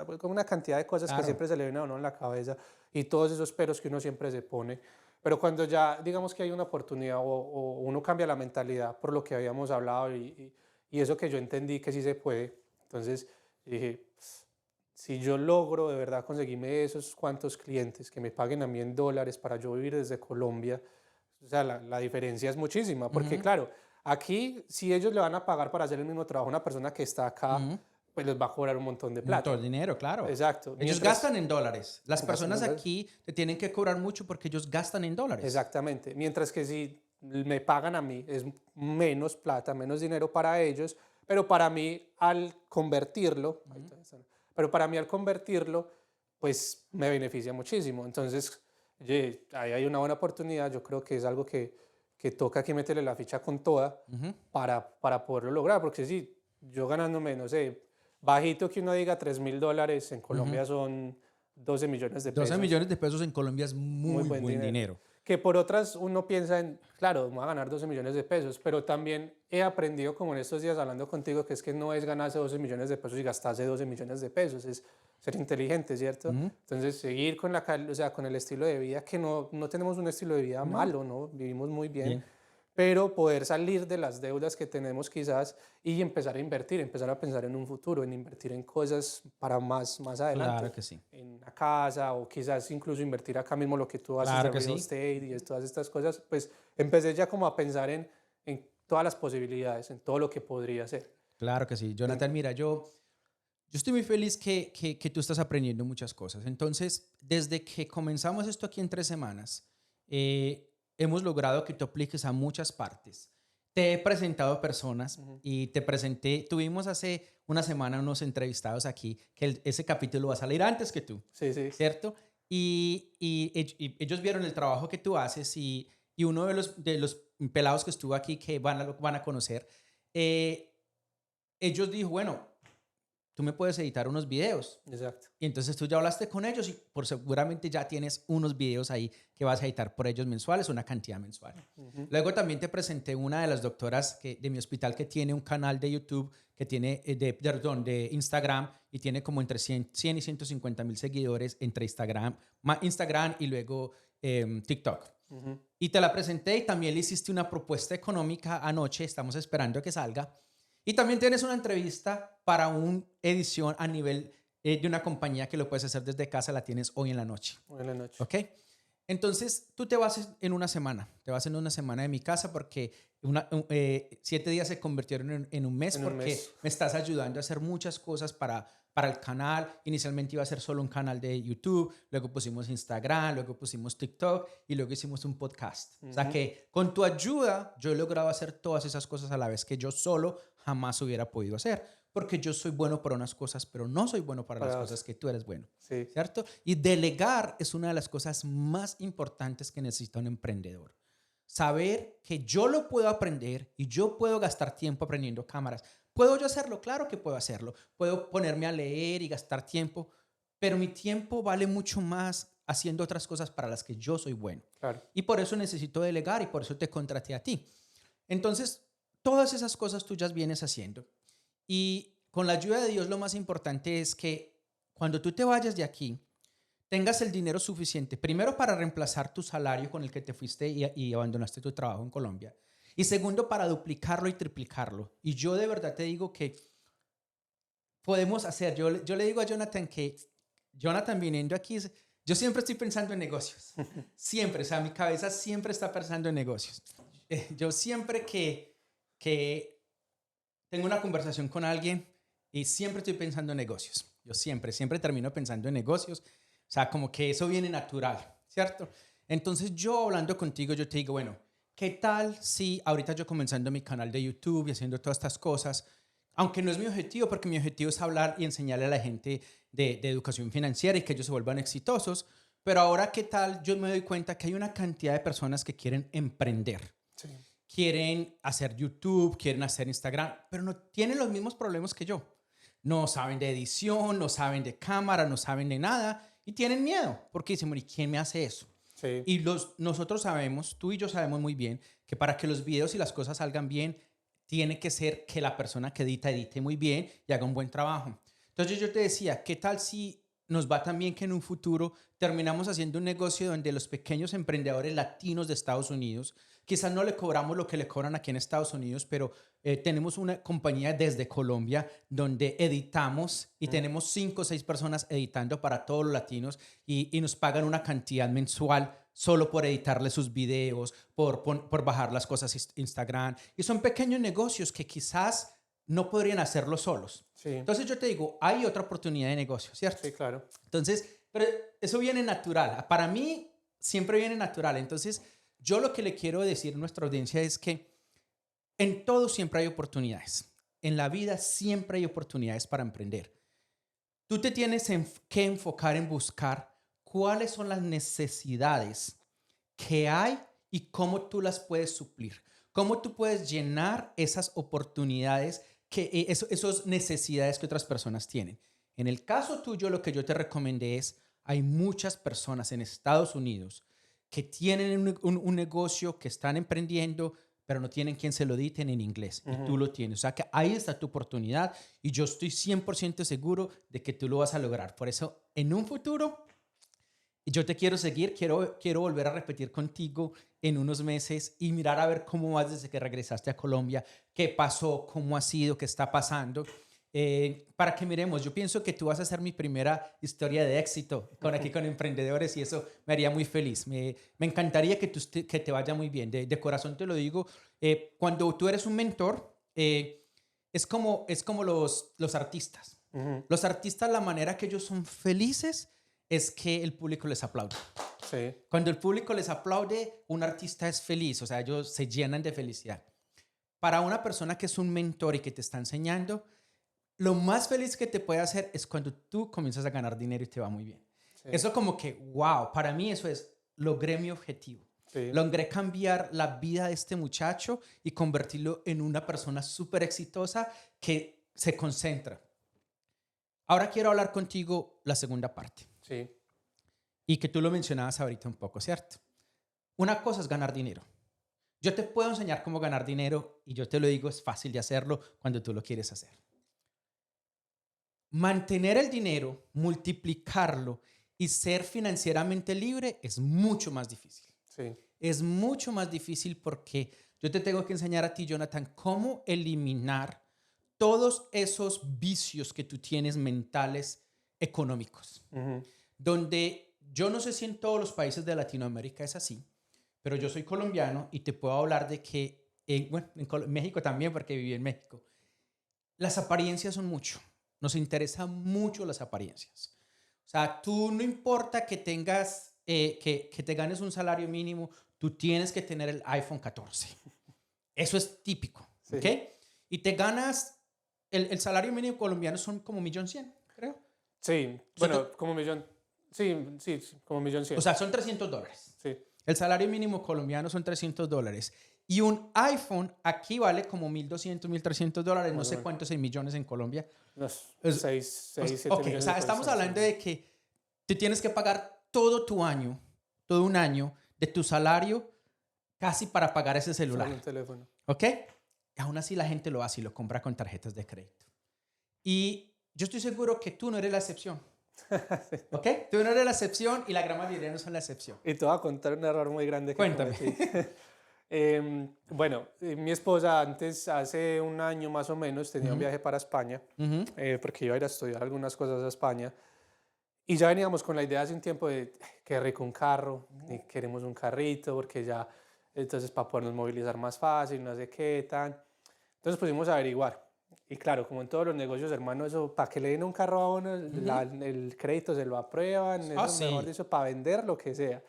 pues, con una cantidad de cosas que Claro. siempre se le vienen a uno en la cabeza y todos esos peros que uno siempre se pone. Pero cuando ya digamos que hay una oportunidad o uno cambia la mentalidad por lo que habíamos hablado y eso que yo entendí que sí se puede, entonces dije, si yo logro de verdad conseguirme esos cuantos clientes que me paguen a mí en dólares para yo vivir desde Colombia, o sea, la diferencia es muchísima, porque Ujú, claro, aquí si ellos le van a pagar para hacer el mismo trabajo a una persona que está acá, ujú. pues les va a cobrar un montón de Un montón plata. de dinero, claro. Exacto, Ellos mientras gastan en dólares. Las gastan personas en dólares. aquí te tienen que cobrar mucho porque ellos gastan en dólares. Exactamente, mientras que si me pagan a mí es menos plata, menos dinero para ellos, pero para mí al convertirlo, ahí está, pero para mí al convertirlo, pues me beneficia muchísimo. Entonces, oye, ahí hay una buena oportunidad, yo creo que es algo que toca aquí meterle la ficha con toda Ujú. para poderlo lograr, porque si yo ganándome, no sé, bajito que uno diga $3.000, en Ujú. Colombia son 12 millones de 12 pesos, millones de pesos en Colombia es muy muy buen buen dinero. dinero. Que por otras uno piensa en, claro, voy a ganar 12 millones de pesos, pero también he aprendido como en estos días hablando contigo que es que no es ganarse 12 millones de pesos y gastarse 12 millones de pesos, es ser inteligente, ¿cierto? Ujú. Entonces seguir con o sea, con el estilo de vida, que no tenemos un estilo de vida No, malo, ¿no? Vivimos muy bien, bien. pero poder salir de las deudas que tenemos quizás y empezar a invertir, empezar a pensar en un futuro, en invertir en cosas para más Claro adelante, que sí. en una casa o quizás incluso invertir acá mismo lo que tú haces Claro de que real sí. estate y todas estas cosas, pues empecé ya como a pensar en todas las posibilidades, en todo lo que podría ser. Claro que sí. Jonathan, mira, yo estoy muy feliz que tú estás aprendiendo muchas cosas. Entonces, desde que comenzamos esto aquí en 3 semanas, hemos logrado que tú apliques a muchas partes. Te he presentado personas Ujú. y te presenté, tuvimos hace una semana unos entrevistados aquí, que ese capítulo va a salir antes que tú, Sí, sí, ¿cierto? Y ellos vieron el trabajo que tú haces y uno de los pelados que estuvo aquí que van a conocer, eh, ellos dijo, bueno, tú me puedes editar unos videos. exacto. Y entonces tú ya hablaste con ellos y por seguramente ya tienes unos videos ahí que vas a editar por ellos mensuales, una cantidad mensual. Ujú, Luego también te presenté una de las doctoras de mi hospital que tiene un canal de YouTube, que tiene, perdón, de Instagram y tiene como entre 100 y 150,000 seguidores entre Instagram y luego TikTok. ujú. Y te la presenté y también le hiciste una propuesta económica anoche, estamos esperando que salga. Y también tienes una entrevista para una edición a nivel de una compañía que lo puedes hacer desde casa, la tienes hoy en la noche. Buenas noches. ¿Ok? Entonces, tú te vas en una semana, te vas en una semana de mi casa porque 7 días se convirtieron en un mes En un porque mes. me estás ayudando a hacer muchas cosas para el canal. Inicialmente iba a ser solo un canal de YouTube, luego pusimos Instagram, luego pusimos TikTok y luego hicimos un podcast. O sea Ujú, que con tu ayuda yo he logrado hacer todas esas cosas a la vez que yo solo jamás hubiera podido hacer porque yo soy bueno para unas cosas, pero no soy bueno para las para cosas que tú eres bueno. sí, ¿Cierto? Y delegar es una de las cosas más importantes que necesita un emprendedor. Saber que yo lo puedo aprender y yo puedo gastar tiempo aprendiendo cámaras. ¿Puedo yo hacerlo? Claro que puedo hacerlo. Puedo ponerme a leer y gastar tiempo, pero mi tiempo vale mucho más haciendo otras cosas para las que yo soy bueno. claro. Y por eso necesito delegar y por eso te contraté a ti. Entonces, todas esas cosas tú ya vienes haciendo. Y con la ayuda de Dios, lo más importante es que cuando tú te vayas de aquí, tengas el dinero suficiente, primero para reemplazar tu salario con el que te fuiste y abandonaste tu trabajo en Colombia, y segundo para duplicarlo y triplicarlo. Y yo de verdad te digo que podemos hacer, yo le digo a Jonathan que Jonathan viniendo aquí, yo siempre estoy pensando en negocios, siempre, o sea, mi cabeza siempre está pensando en negocios. Yo siempre que tengo una conversación con alguien y siempre estoy pensando en negocios. Yo siempre termino pensando en negocios. O sea, como que eso viene natural, ¿cierto? Entonces yo hablando contigo, yo te digo, bueno, ¿qué tal si ahorita yo comenzando mi canal de YouTube y haciendo todas estas cosas, aunque no es mi objetivo, porque mi objetivo es hablar y enseñarle a la gente de educación financiera y que ellos se vuelvan exitosos, pero ahora qué tal yo me doy cuenta que hay una cantidad de personas que quieren emprender, Sí, quieren hacer YouTube, quieren hacer Instagram, pero no tienen los mismos problemas que yo. No saben de edición, no saben de cámara, no saben de nada y tienen miedo porque dicen, bueno, ¿y quién me hace eso? Sí, Y nosotros sabemos, tú y yo sabemos muy bien, que para que los videos y las cosas salgan bien, tiene que ser que la persona que edite muy bien y haga un buen trabajo. Entonces yo te decía, ¿qué tal si nos va tan bien que en un futuro terminamos haciendo un negocio donde los pequeños emprendedores latinos de Estados Unidos, quizás no le cobramos lo que le cobran aquí en Estados Unidos, pero tenemos una compañía desde Colombia donde editamos y tenemos 5 o 6 personas editando para todos los latinos y nos pagan una cantidad mensual solo por editarle sus videos, por bajar las cosas a Instagram. Y son pequeños negocios que quizás no podrían hacerlo solos. sí, Entonces yo te digo, hay otra oportunidad de negocio, ¿cierto? sí, claro. Entonces, pero eso viene natural. Para mí siempre viene natural. Entonces, yo lo que le quiero decir a nuestra audiencia es que en todo siempre hay oportunidades. En la vida siempre hay oportunidades para emprender. Tú te tienes que enfocar en buscar cuáles son las necesidades que hay y cómo tú las puedes suplir. Cómo tú puedes llenar esas oportunidades, esas necesidades que otras personas tienen. En el caso tuyo, lo que yo te recomendé es, hay muchas personas en Estados Unidos que tienen un negocio, que están emprendiendo, pero no tienen quien se lo editen en inglés. Y tú lo tienes. O sea que ahí está tu oportunidad y yo estoy 100% seguro de que tú lo vas a lograr. Por eso, en un futuro, yo te quiero seguir, quiero volver a repetir contigo en unos meses y mirar a ver cómo vas desde que regresaste a Colombia, qué pasó, cómo ha sido, qué está pasando, para que miremos. Yo pienso que tú vas a ser mi primera historia de éxito aquí con emprendedores y eso me haría muy feliz. Me encantaría que te vaya muy bien. De corazón te lo digo. Cuando tú eres un mentor, es como los artistas. Ujú, Los artistas, la manera que ellos son felices es que el público les aplaude. sí, Cuando el público les aplaude, un artista es feliz, o sea, ellos se llenan de felicidad. Para una persona que es un mentor y que te está enseñando, lo más feliz que te puede hacer es cuando tú comienzas a ganar dinero y te va muy bien. sí, Eso como que, wow, para mí eso es, logré mi objetivo. sí. Logré cambiar la vida de este muchacho y convertirlo en una persona súper exitosa que se concentra. Ahora quiero hablar contigo la segunda parte. Sí, Y que tú lo mencionabas ahorita un poco, ¿cierto? Una cosa es ganar dinero. Yo te puedo enseñar cómo ganar dinero y yo te lo digo, es fácil de hacerlo cuando tú lo quieres hacer. Mantener el dinero, multiplicarlo y ser financieramente libre es mucho más difícil. sí, Es mucho más difícil porque yo te tengo que enseñar a ti, Jonathan, cómo eliminar todos esos vicios que tú tienes mentales económicos. ujú, Donde yo no sé si en todos los países de Latinoamérica es así, pero yo soy colombiano y te puedo hablar de que, bueno, en México también, porque viví en México, las apariencias son mucho. Nos interesan mucho las apariencias. O sea, tú no importa que tengas, que te ganes un salario mínimo, tú tienes que tener el iPhone 14. Eso es típico, ¿ok? sí. Y te ganas, el salario mínimo colombiano son como 1.100.000, creo. Sí, O sea, bueno, como 1.000.000, sí, sí, sí, como 1.100.000. son $300. Sí, El salario mínimo colombiano son $300. Y un iPhone aquí vale como $1.200, $1.300. No más o sé menos. cuántos en millones en Colombia. Unos Es- 6, 7 ok, o millones de sea, pesos estamos estamos hablando hablando. de que tú tienes que pagar todo tu año, todo un año de tu salario casi para pagar ese Solo celular. un teléfono. ¿Ok? Y aún así la gente lo hace y lo compra con tarjetas de crédito. Y yo estoy seguro que tú no eres la excepción. ¿Ok? Tú no eres la excepción y la gran mayoría no son la excepción. Y te voy a contar un error muy grande que Cuéntame. cometí. Bueno, mi esposa antes, hace un año más o menos, tenía un Ujú, viaje para España, ujú, porque iba a ir a estudiar algunas cosas a España. Y ya veníamos con la idea hace un tiempo de, qué rico un carro, y queremos un carrito, porque ya, entonces para podernos movilizar más fácil, no sé qué, tan. Entonces pusimos a averiguar. Y claro, como en todos los negocios, hermano, eso, para que le den un carro a uno, ujú. el crédito se lo aprueban, Ah, eso mejor sí. dicho, para vender lo que sea.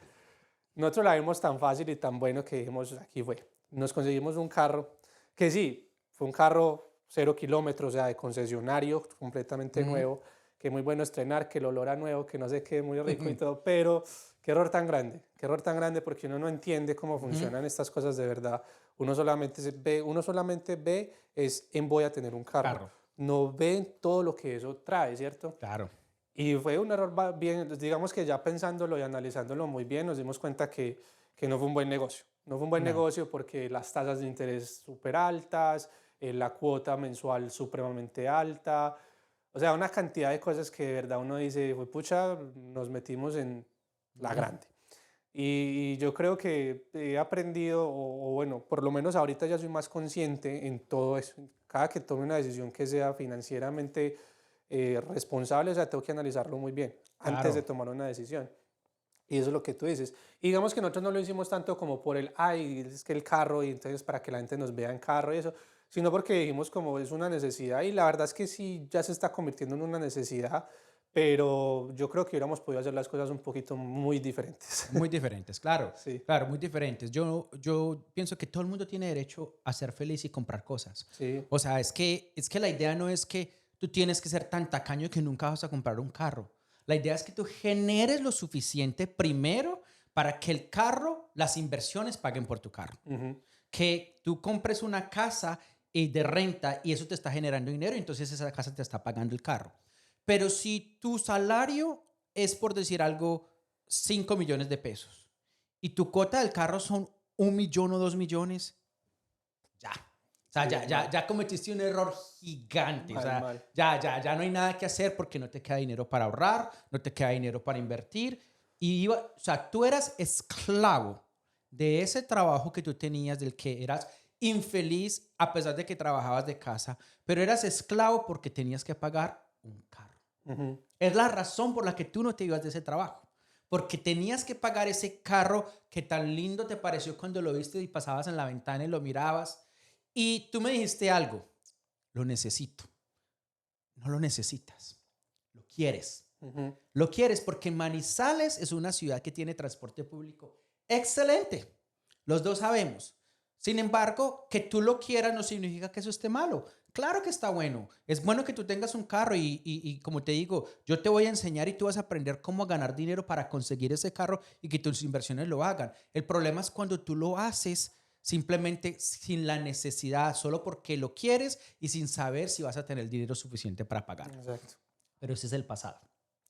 Nosotros la vimos tan fácil y tan bueno que dijimos, aquí fue. Nos conseguimos un carro que sí, fue un carro 0 kilómetros, o sea, de concesionario, completamente Ujú, nuevo, que muy bueno estrenar, que el olor a nuevo, que no sé qué, muy rico y ujú, todo, pero qué error tan grande porque uno no entiende cómo ujú. funcionan estas cosas de verdad. Uno solamente ve es en voy a tener un carro, Carro, no ve todo lo que eso trae, ¿cierto? claro. Y fue un error bien, digamos que ya pensándolo y analizándolo muy bien, nos dimos cuenta que no fue un buen negocio. No fue un buen No, negocio porque las tasas de interés súper altas, la cuota mensual supremamente alta, o sea, una cantidad de cosas que de verdad uno dice, fue pucha, nos metimos en la grande. Y yo creo que he aprendido, o bueno, por lo menos ahorita ya soy más consciente en todo eso. Cada que tome una decisión que sea financieramente responsable, o sea, tengo que analizarlo muy bien antes de claro. tomar una decisión. Y eso es lo que tú dices. Y digamos que nosotros no lo hicimos tanto como por el, ay, es que el carro, y entonces para que la gente nos vea en carro y eso, sino porque dijimos como es una necesidad y la verdad es que sí, ya se está convirtiendo en una necesidad, pero yo creo que hubiéramos podido hacer las cosas un poquito muy diferentes. Muy diferentes, claro, Sí, claro, muy diferentes. Yo pienso que todo el mundo tiene derecho a ser feliz y comprar cosas. sí. O sea, es que la idea no es que tú tienes que ser tan tacaño que nunca vas a comprar un carro. La idea es que tú generes lo suficiente primero para que el carro, las inversiones paguen por tu carro. Ujú, Que tú compres una casa de renta y eso te está generando dinero, y entonces esa casa te está pagando el carro. Pero si tu salario es, por decir algo, 5 millones de pesos y tu cuota del carro son 1 millón o 2 millones, ya. O sea, sí, mal, ya cometiste un error gigante. O mal, sea, mal. ya no hay nada que hacer porque no te queda dinero para ahorrar, no te queda dinero para invertir. O sea, tú eras esclavo de ese trabajo que tú tenías, del que eras infeliz a pesar de que trabajabas de casa, pero eras esclavo porque tenías que pagar un carro. Ujú, Es la razón por la que tú no te ibas de ese trabajo. Porque tenías que pagar ese carro que tan lindo te pareció cuando lo viste y pasabas en la ventana y lo mirabas. Y tú me dijiste algo, lo necesito. No lo necesitas, lo quieres. ujú, Lo quieres porque Manizales es una ciudad que tiene transporte público excelente. Los dos sabemos. Sin embargo, que tú lo quieras no significa que eso esté malo. Claro que está bueno. Es bueno que tú tengas un carro y como te digo, yo te voy a enseñar y tú vas a aprender cómo ganar dinero para conseguir ese carro y que tus inversiones lo hagan. El problema es cuando tú lo haces simplemente sin la necesidad, solo porque lo quieres y sin saber si vas a tener el dinero suficiente para pagarlo. exacto. Pero ese es el pasado.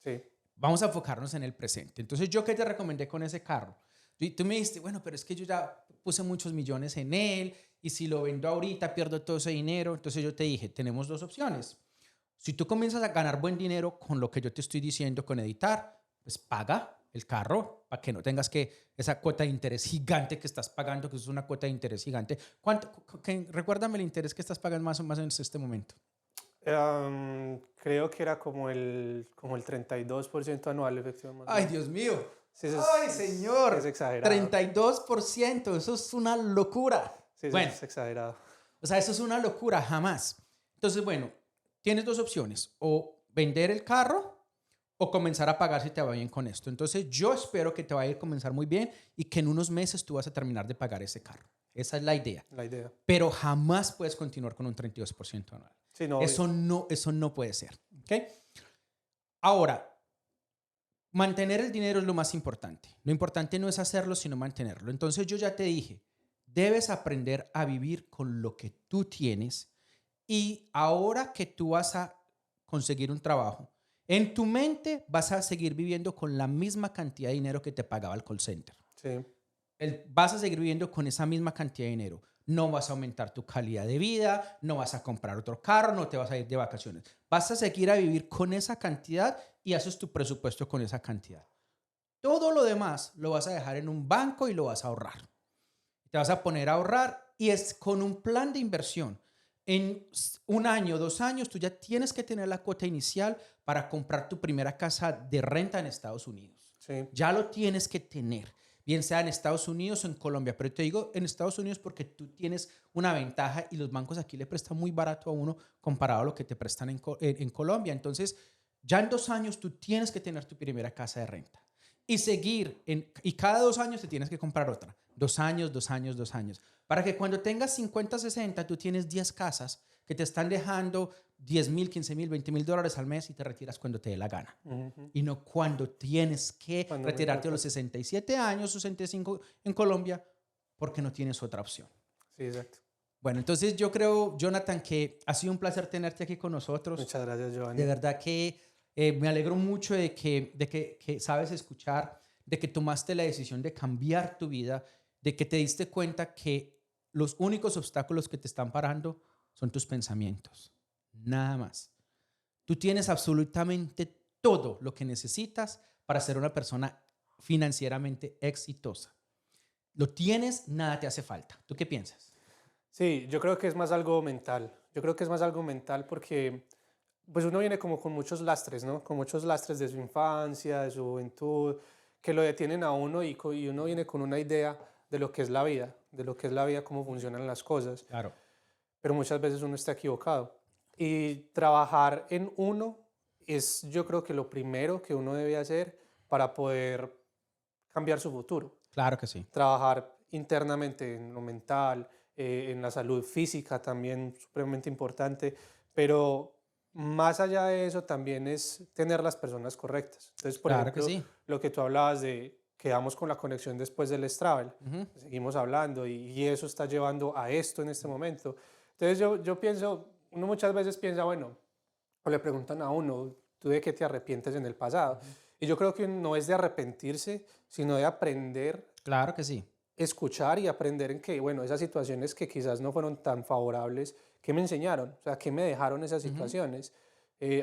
Sí. Vamos a enfocarnos en el presente. Entonces, ¿yo qué te recomendé con ese carro? Y tú me dijiste, bueno, pero es que yo ya puse muchos millones en él y si lo vendo ahorita pierdo todo ese dinero. Entonces yo te dije, tenemos dos opciones. Si tú comienzas a ganar buen dinero con lo que yo te estoy diciendo, con editar, pues paga el carro para que no tengas que esa cuota de interés gigante que estás pagando, que es una cuota de interés gigante. Recuérdame el interés que estás pagando más o más en este momento. Creo que era como el 32% anual, efectivamente. Ay, Dios mío. Sí, Ay, sí es señor. exagerado. 32%. Eso es una locura. Sí, eso Bueno, es exagerado. o sea, eso es una locura, jamás. Entonces, bueno, tienes dos opciones. O vender el carro o comenzar a pagar si te va bien con esto. Entonces, yo espero que te vaya a ir comenzar muy bien y que en unos meses tú vas a terminar de pagar ese carro. Esa es la idea. La idea. Pero jamás puedes continuar con un 32% anual. Sí, no, obvio. Eso no puede ser. ¿Ok? Ahora, mantener el dinero es lo más importante. Lo importante no es hacerlo, sino mantenerlo. Entonces yo ya te dije, debes aprender a vivir con lo que tú tienes y ahora que tú vas a conseguir un trabajo, en tu mente vas a seguir viviendo con la misma cantidad de dinero que te pagaba el call center. Sí, Vas a seguir viviendo con esa misma cantidad de dinero. No vas a aumentar tu calidad de vida, no vas a comprar otro carro, no te vas a ir de vacaciones. Vas a seguir a vivir con esa cantidad y haces tu presupuesto con esa cantidad. Todo lo demás lo vas a dejar en un banco y lo vas a ahorrar. Te vas a poner a ahorrar y es con un plan de inversión. En 1 año, 2 años, tú ya tienes que tener la cuota inicial para comprar tu primera casa de renta en Estados Unidos. sí. Ya lo tienes que tener, bien sea en Estados Unidos o en Colombia. Pero te digo en Estados Unidos porque tú tienes una ventaja y los bancos aquí le prestan muy barato a uno comparado a lo que te prestan en Colombia. Entonces, ya en 2 años tú tienes que tener tu primera casa de renta y y cada 2 años te tienes que comprar otra. 2 años, 2 años, 2 años. Para que cuando tengas 50, 60, tú tienes 10 casas que te están dejando 10,000, 15,000, 20,000 dólares al mes y te retiras cuando te dé la gana. Ujú. Y no cuando tienes que Cuando me retirarte a toca. los 67 años, 65 en Colombia, porque no tienes otra opción. Sí, exacto. Bueno, entonces yo creo, Jonathan, que ha sido un placer tenerte aquí con nosotros. Muchas gracias, De Giovanni. verdad que Me alegro mucho de que sabes escuchar, de que tomaste la decisión de cambiar tu vida, de que te diste cuenta que los únicos obstáculos que te están parando son tus pensamientos. Nada más. Tú tienes absolutamente todo lo que necesitas para ser una persona financieramente exitosa. Lo tienes, nada te hace falta. ¿Tú qué piensas? Sí, yo creo que es más algo mental. Yo creo que es más algo mental porque pues uno viene como con muchos lastres, ¿no? Con muchos lastres de su infancia, de su juventud, que lo detienen a uno y uno viene con una idea de lo que es la vida, de lo que es la vida, cómo funcionan las cosas, Claro, pero muchas veces uno está equivocado. Y trabajar en uno es yo creo que lo primero que uno debe hacer para poder cambiar su futuro. claro que sí. Trabajar internamente en lo mental, en la salud física también supremamente importante, pero más allá de eso también es tener las personas correctas. Entonces, por Claro que ejemplo, sí. lo que tú hablabas de quedamos con la conexión después del Stravel, Ujú. seguimos hablando y eso está llevando a esto en este momento. Entonces yo pienso, uno muchas veces piensa, bueno, o le preguntan a uno, ¿tú de qué te arrepientes en el pasado? Ujú. Y yo creo que no es de arrepentirse, sino de aprender, Claro que sí. escuchar y aprender en que, bueno, esas situaciones que quizás no fueron tan favorables, ¿qué me enseñaron? O sea, ¿qué me dejaron esas Ujú. situaciones?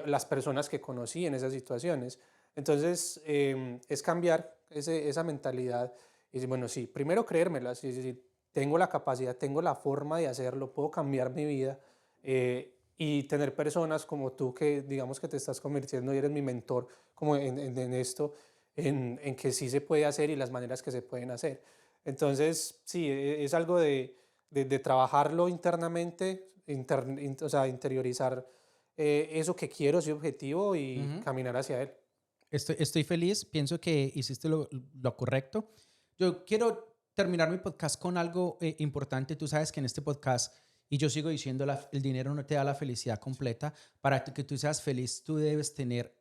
Las personas que conocí en esas situaciones. Entonces, es cambiar esa mentalidad y decir, bueno, sí, primero creérmelas, y decir, tengo la capacidad, tengo la forma de hacerlo, puedo cambiar mi vida y tener personas como tú que digamos que te estás convirtiendo y eres mi mentor como en esto, en que sí se puede hacer y las maneras que se pueden hacer. Entonces, sí, es algo de trabajarlo internamente, o sea, interiorizar eso que quiero, ese objetivo y Ujú. caminar hacia él. Estoy feliz, pienso que hiciste lo correcto. Yo quiero terminar mi podcast con algo importante. Tú sabes que en este podcast, y yo sigo diciendo, el dinero no te da la felicidad completa. Para que tú seas feliz, tú debes tener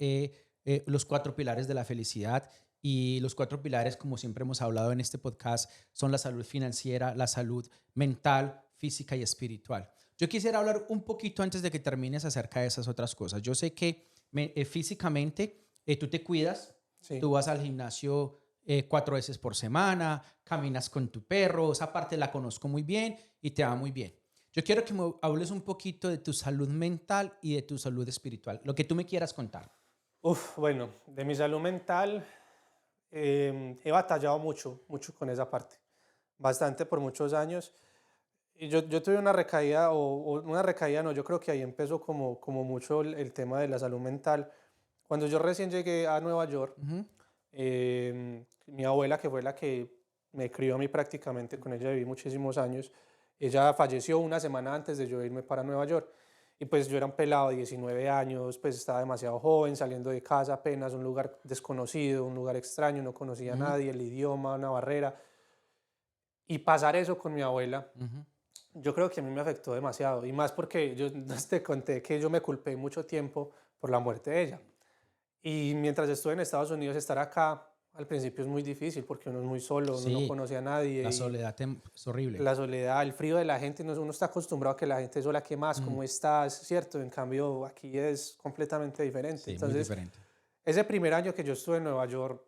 los cuatro pilares de la felicidad. Y los cuatro pilares, como siempre hemos hablado en este podcast, son la salud financiera, la salud mental, física y espiritual. Yo quisiera hablar un poquito antes de que termines acerca de esas otras cosas. Yo sé que físicamente tú te cuidas, Sí. tú vas al gimnasio 4 veces por semana, caminas con tu perro, esa parte la conozco muy bien y te va muy bien. Yo quiero que me hables un poquito de tu salud mental y de tu salud espiritual, lo que tú me quieras contar. Uf, bueno, de mi salud mental he batallado mucho, mucho con esa parte, bastante por muchos años. Y yo tuve una recaída, o una recaída no, yo creo que ahí empezó como mucho el tema de la salud mental. Cuando yo recién llegué a Nueva York, Ujú. mi abuela, que fue la que me crió a mí prácticamente, con ella viví muchísimos años, ella falleció una semana antes de yo irme para Nueva York. Y pues yo era un pelado de 19 años, pues estaba demasiado joven, saliendo de casa apenas, un lugar desconocido, un lugar extraño, no conocía a Ujú. nadie, el idioma, una barrera. Y pasar eso con mi abuela, Ujú. yo creo que a mí me afectó demasiado. Y más porque yo no te conté que yo me culpé mucho tiempo por la muerte de ella. Y mientras estuve en Estados Unidos, estar acá al principio es muy difícil porque uno es muy solo, uno no Sí, conoce a la nadie y soledad es horrible. la soledad, el frío de la gente, uno está acostumbrado a que la gente es hola, ¿qué más? Mm. ¿Cómo estás? ¿Cierto? En cambio, aquí es completamente diferente. Sí, muy Entonces, diferente. ese primer año que yo estuve en Nueva York,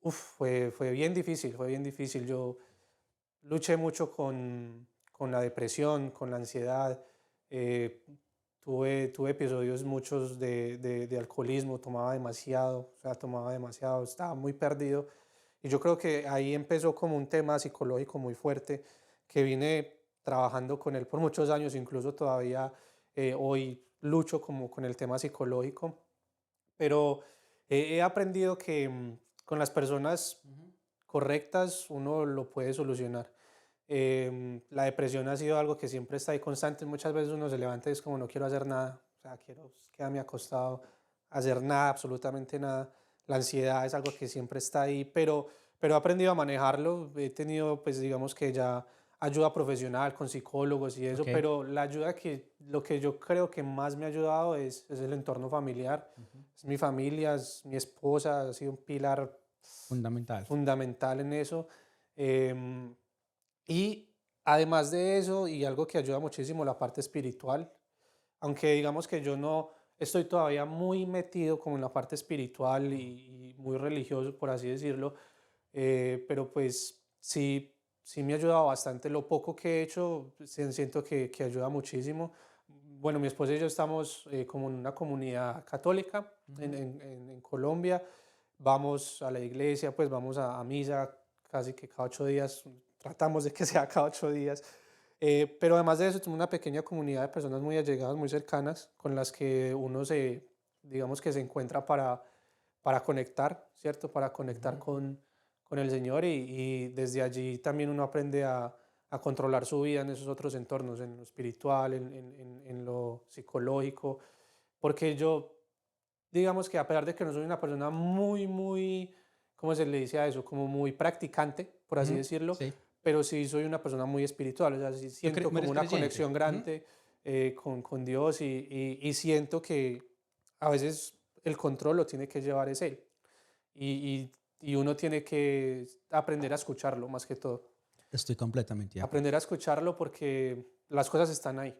uf, fue bien difícil, fue bien difícil. Yo luché mucho con la depresión, con la ansiedad. eh, tuve episodios muchos de alcoholismo, tomaba demasiado, o sea, tomaba demasiado, estaba muy perdido. Y yo creo que ahí empezó como un tema psicológico muy fuerte que vine trabajando con él por muchos años, incluso todavía hoy lucho como con el tema psicológico, pero he aprendido que con las personas Ujú. correctas uno lo puede solucionar. La depresión ha sido algo que siempre está ahí constante. Muchas veces uno se levanta y es como no quiero hacer nada, o sea, quiero quedarme acostado, hacer nada, absolutamente nada. La ansiedad es algo que siempre está ahí, pero he aprendido a manejarlo. He tenido, pues digamos que ya ayuda profesional con psicólogos y eso, Ok. pero la ayuda lo que yo creo que más me ha ayudado es el entorno familiar. Ujú. Es mi familia, es mi esposa, ha sido un pilar Fundamental. fundamental en eso. Em, y además de eso, y algo que ayuda muchísimo, la parte espiritual, aunque digamos que yo no estoy todavía muy metido como en la parte espiritual y muy religioso, por así decirlo, pero pues sí, sí me ha ayudado bastante. Lo poco que he hecho, siento que ayuda muchísimo. Bueno, mi esposa y yo estamos como en una comunidad católica Ujú. en Colombia. Vamos a la iglesia, pues vamos a misa casi que cada 8 días. Tratamos de que sea cada 8 días. Pero además de eso, tengo una pequeña comunidad de personas muy allegadas, muy cercanas, con las que uno digamos que se encuentra para conectar, ¿cierto? Para conectar Ujú. con el Señor y desde allí también uno aprende a controlar su vida en esos otros entornos, en lo espiritual, en lo psicológico, porque yo, digamos que a pesar de que no soy una persona muy, ¿cómo se le dice a eso? Como muy practicante, por así Ujú. decirlo, Sí. pero sí soy una persona muy espiritual, o sea, sí siento como ¿Eres una creyente? conexión Ujú. grande con Dios y siento que a veces el control lo tiene que llevar es Él y uno tiene que aprender a escucharlo más que todo. Estoy completamente de acuerdo. Aprender a escucharlo porque las cosas están ahí.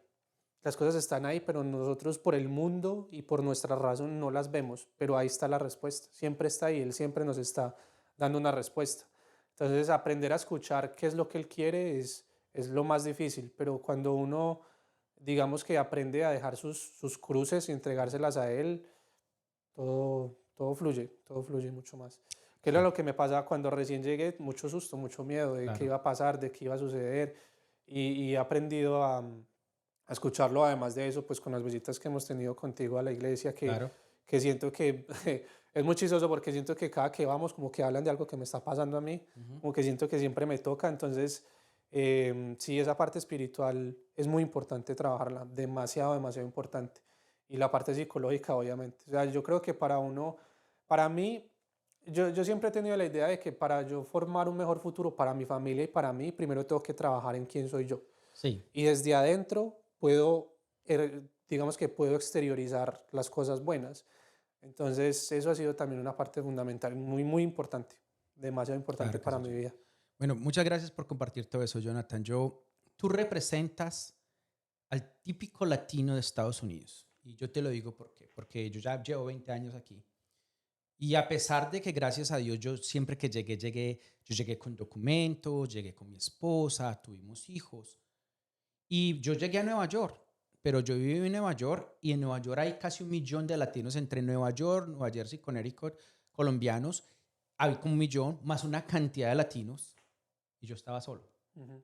Las cosas están ahí, pero nosotros por el mundo y por nuestra razón no las vemos, pero ahí está la respuesta. Siempre está ahí, Él siempre nos está dando una respuesta. Entonces, aprender a escuchar qué es lo que Él quiere es lo más difícil, pero cuando uno, digamos que aprende a dejar sus cruces y entregárselas a Él, todo fluye mucho más. Que era Sí, lo que me pasaba cuando recién llegué, mucho susto, mucho miedo de qué claro, iba a pasar, de qué iba a suceder, y he aprendido a escucharlo, además de eso, pues con las visitas que hemos tenido contigo a la iglesia, claro. que siento que es muy chistoso porque siento que cada que vamos como que hablan de algo que me está pasando a mí, Ujú. como que siento que siempre me toca, entonces sí, esa parte espiritual es muy importante trabajarla, demasiado, demasiado importante. Y la parte psicológica, obviamente. O sea, yo creo que para mí, yo siempre he tenido la idea de que para yo formar un mejor futuro para mi familia y para mí, primero tengo que trabajar en quién soy yo. Sí. Y desde adentro puedo, digamos que puedo exteriorizar las cosas buenas. Entonces, eso ha sido también una parte fundamental, muy importante, demasiado importante Claro que para sí, mi Jonathan. vida. Bueno, muchas gracias por compartir todo eso, Jonathan. Tú representas al típico latino de Estados Unidos. Y yo te lo digo por qué. Porque yo ya llevo 20 años aquí. Y a pesar de que, gracias a Dios, yo siempre que yo llegué con documentos, llegué con mi esposa, tuvimos hijos. Y yo llegué a Nueva York, pero yo viví en Nueva York y en Nueva York hay casi 1 millón de latinos entre Nueva York, Nueva Jersey, Connecticut, colombianos. Hay como 1 millón, más una cantidad de latinos. Y yo estaba solo. Ujú.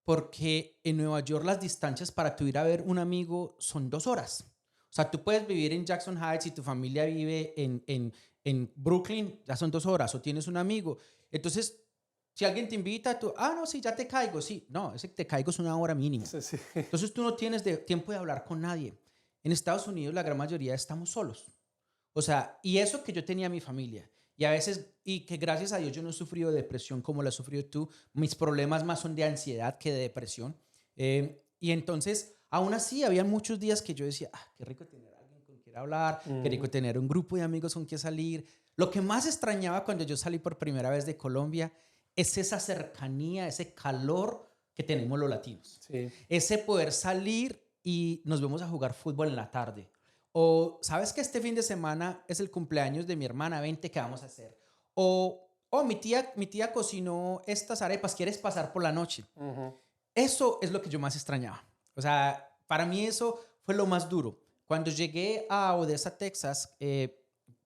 Porque en Nueva York las distancias para tú ir a ver un amigo son 2 horas. O sea, tú puedes vivir en Jackson Heights y tu familia vive en Brooklyn, ya son 2 horas, o tienes un amigo. Entonces, si alguien te invita, tú, no, sí, ya te caigo, sí. No, ese te caigo es 1 hora mínimo. Sí, sí. Entonces, tú no tienes tiempo de hablar con nadie. En Estados Unidos, la gran mayoría estamos solos. O sea, y eso que yo tenía mi familia. Y a veces, y que gracias a Dios yo no he sufrido de depresión como la has sufrido tú. Mis problemas más son de ansiedad que de depresión. Y entonces, aún así, había muchos días que yo decía, qué rico tener a alguien con quien hablar, qué rico Ujú. tener un grupo de amigos con quien salir. Lo que más extrañaba cuando yo salí por primera vez de Colombia es esa cercanía, ese calor que tenemos los latinos. Sí. Ese poder salir y nos vemos a jugar fútbol en la tarde. O, ¿sabes que este fin de semana es el cumpleaños de mi hermana? Vente, ¿qué vamos a hacer? O mi tía cocinó estas arepas, ¿quieres pasar por la noche? Ujú. Eso es lo que yo más extrañaba. O sea, para mí eso fue lo más duro. Cuando llegué a Odessa, Texas,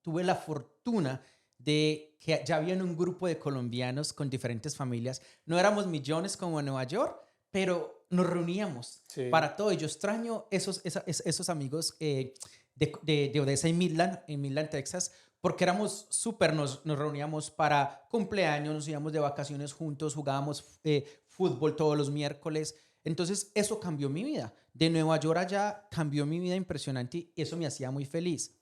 tuve la fortuna de que ya habían un grupo de colombianos con diferentes familias. No éramos millones como en Nueva York, pero nos reuníamos Sí. para todo. Y yo extraño esos amigos de Odessa y Midland, en Midland, Texas, porque éramos súper, nos reuníamos para cumpleaños, nos íbamos de vacaciones juntos, jugábamos fútbol todos los miércoles. Entonces eso cambió mi vida. De Nueva York allá cambió mi vida impresionante y eso me hacía muy feliz.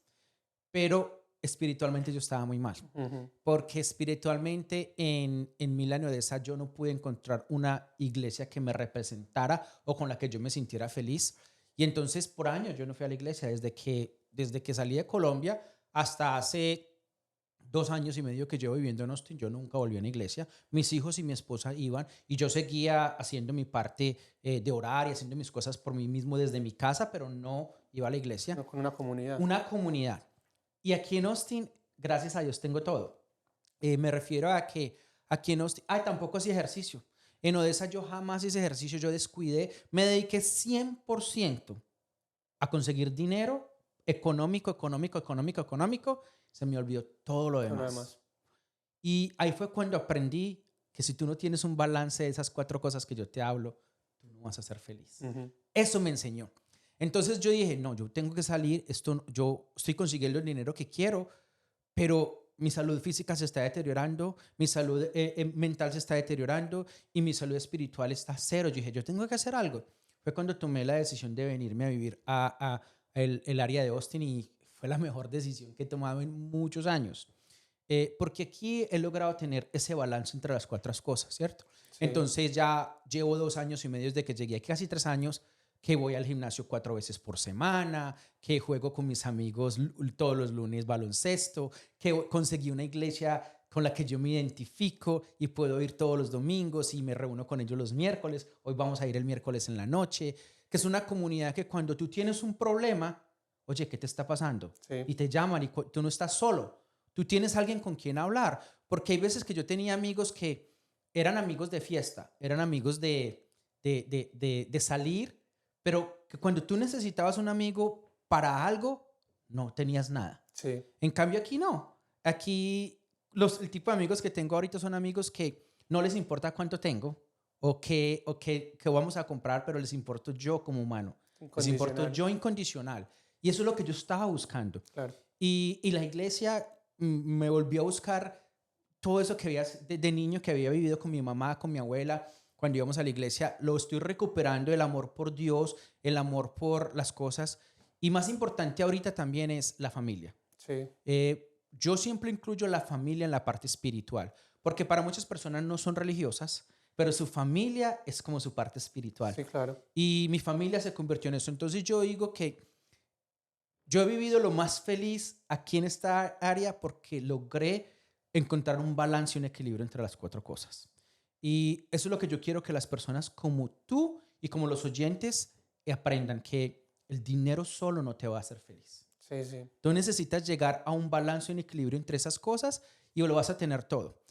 Pero espiritualmente yo estaba muy mal. Ujú. Porque espiritualmente en Milán y Odessa yo no pude encontrar una iglesia que me representara o con la que yo me sintiera feliz. Y entonces por años yo no fui a la iglesia desde que salí de Colombia hasta hace 2 años y medio que llevo viviendo en Austin, yo nunca volví a una iglesia. Mis hijos y mi esposa iban y yo seguía haciendo mi parte de orar y haciendo mis cosas por mí mismo desde mi casa, pero no iba a la iglesia. No, con una comunidad. Una comunidad. Y aquí en Austin, gracias a Dios, tengo todo. Me refiero a que aquí en Austin, tampoco hacía ejercicio. En Odessa yo jamás hice ejercicio, yo descuidé, me dediqué 100% a conseguir dinero económico. Se me olvidó todo lo Todo lo demás. demás. Y ahí fue cuando aprendí que si tú no tienes un balance de esas 4 cosas que yo te hablo, tú no vas a ser feliz. Eso me enseñó. Entonces yo dije, no, yo tengo que salir, yo estoy consiguiendo el dinero que quiero, pero mi salud física se está deteriorando, mi salud mental se está deteriorando y mi salud espiritual está a cero. Yo dije, yo tengo que hacer algo. Fue cuando tomé la decisión de venirme a vivir a el área de Austin y fue la mejor decisión que he tomado en muchos años. Porque aquí he logrado tener ese balance entre las 4 cosas, ¿cierto? Sí. Entonces ya llevo 2 años y medio desde que llegué aquí, casi 3 años, que voy al gimnasio 4 veces por semana, que juego con mis amigos todos los lunes baloncesto, que conseguí una iglesia con la que yo me identifico y puedo ir todos los domingos y me reúno con ellos los miércoles. Hoy vamos a ir el miércoles en la noche, que es una comunidad que cuando tú tienes un problema, oye, ¿qué te está pasando? Sí. Y te llaman y tú no estás solo. Tú tienes alguien con quien hablar. Porque hay veces que yo tenía amigos que eran amigos de fiesta, eran amigos de salir, pero que cuando tú necesitabas un amigo para algo, no tenías nada. Sí. En cambio aquí no. Aquí el tipo de amigos que tengo ahorita son amigos que no les importa cuánto tengo o que vamos a comprar, pero les importo yo como humano. Les importo yo incondicional. Y eso es lo que yo estaba buscando. Claro. Y la iglesia me volvió a buscar todo eso que había de niño que había vivido con mi mamá, con mi abuela, cuando íbamos a la iglesia. Lo estoy recuperando, el amor por Dios, el amor por las cosas. Y más importante ahorita también es la familia. Sí. Yo siempre incluyo la familia en la parte espiritual, porque para muchas personas no son religiosas, pero su familia es como su parte espiritual. Sí, claro. Y mi familia se convirtió en eso. Entonces yo digo que yo he vivido lo más feliz aquí en esta área porque logré encontrar un balance y un equilibrio entre las 4 cosas. Y eso es lo que yo quiero que las personas como tú y como los oyentes aprendan, que el dinero solo no te va a hacer feliz. Sí, sí. Tú necesitas llegar a un balance y un equilibrio entre esas cosas y lo vas a tener todo.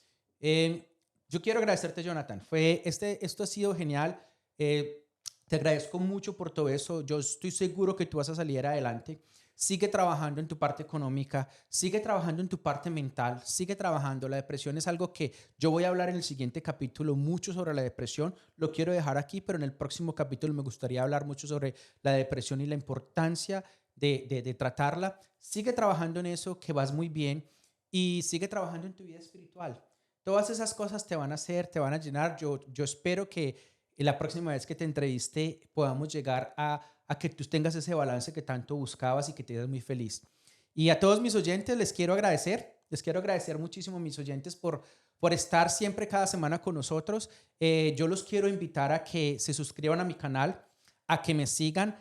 Yo quiero agradecerte, Jonathan. Esto ha sido genial. Te agradezco mucho por todo eso. Yo estoy seguro que tú vas a salir adelante. Sigue trabajando en tu parte económica, sigue trabajando en tu parte mental, sigue trabajando. La depresión es algo que yo voy a hablar en el siguiente capítulo mucho sobre la depresión. Lo quiero dejar aquí, pero en el próximo capítulo me gustaría hablar mucho sobre la depresión y la importancia de tratarla. Sigue trabajando en eso, que vas muy bien, y sigue trabajando en tu vida espiritual. Todas esas cosas te van a hacer, te van a llenar. Yo espero que la próxima vez que te entreviste podamos llegar a que tú tengas ese balance que tanto buscabas y que te hagas muy feliz. Y a todos mis oyentes les quiero agradecer muchísimo a mis oyentes por estar siempre cada semana con nosotros. Yo los quiero invitar a que se suscriban a mi canal, a que me sigan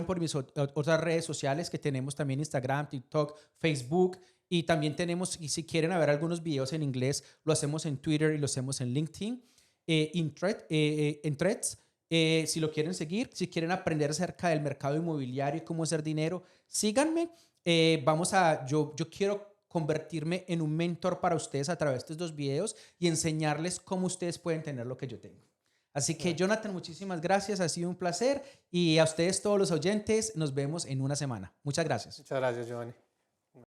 por mis otras redes sociales que tenemos también: Instagram, TikTok, Facebook. Y también tenemos, y si quieren ver algunos videos en inglés, lo hacemos en Twitter y lo hacemos en LinkedIn, en Threads. Si lo quieren seguir, si quieren aprender acerca del mercado inmobiliario y cómo hacer dinero, síganme. Yo quiero convertirme en un mentor para ustedes a través de estos 2 videos y enseñarles cómo ustedes pueden tener lo que yo tengo. Así que, Jonathan, muchísimas gracias. Ha sido un placer. Y a ustedes, todos los oyentes, nos vemos en una semana. Muchas gracias. Muchas gracias, Giovanni.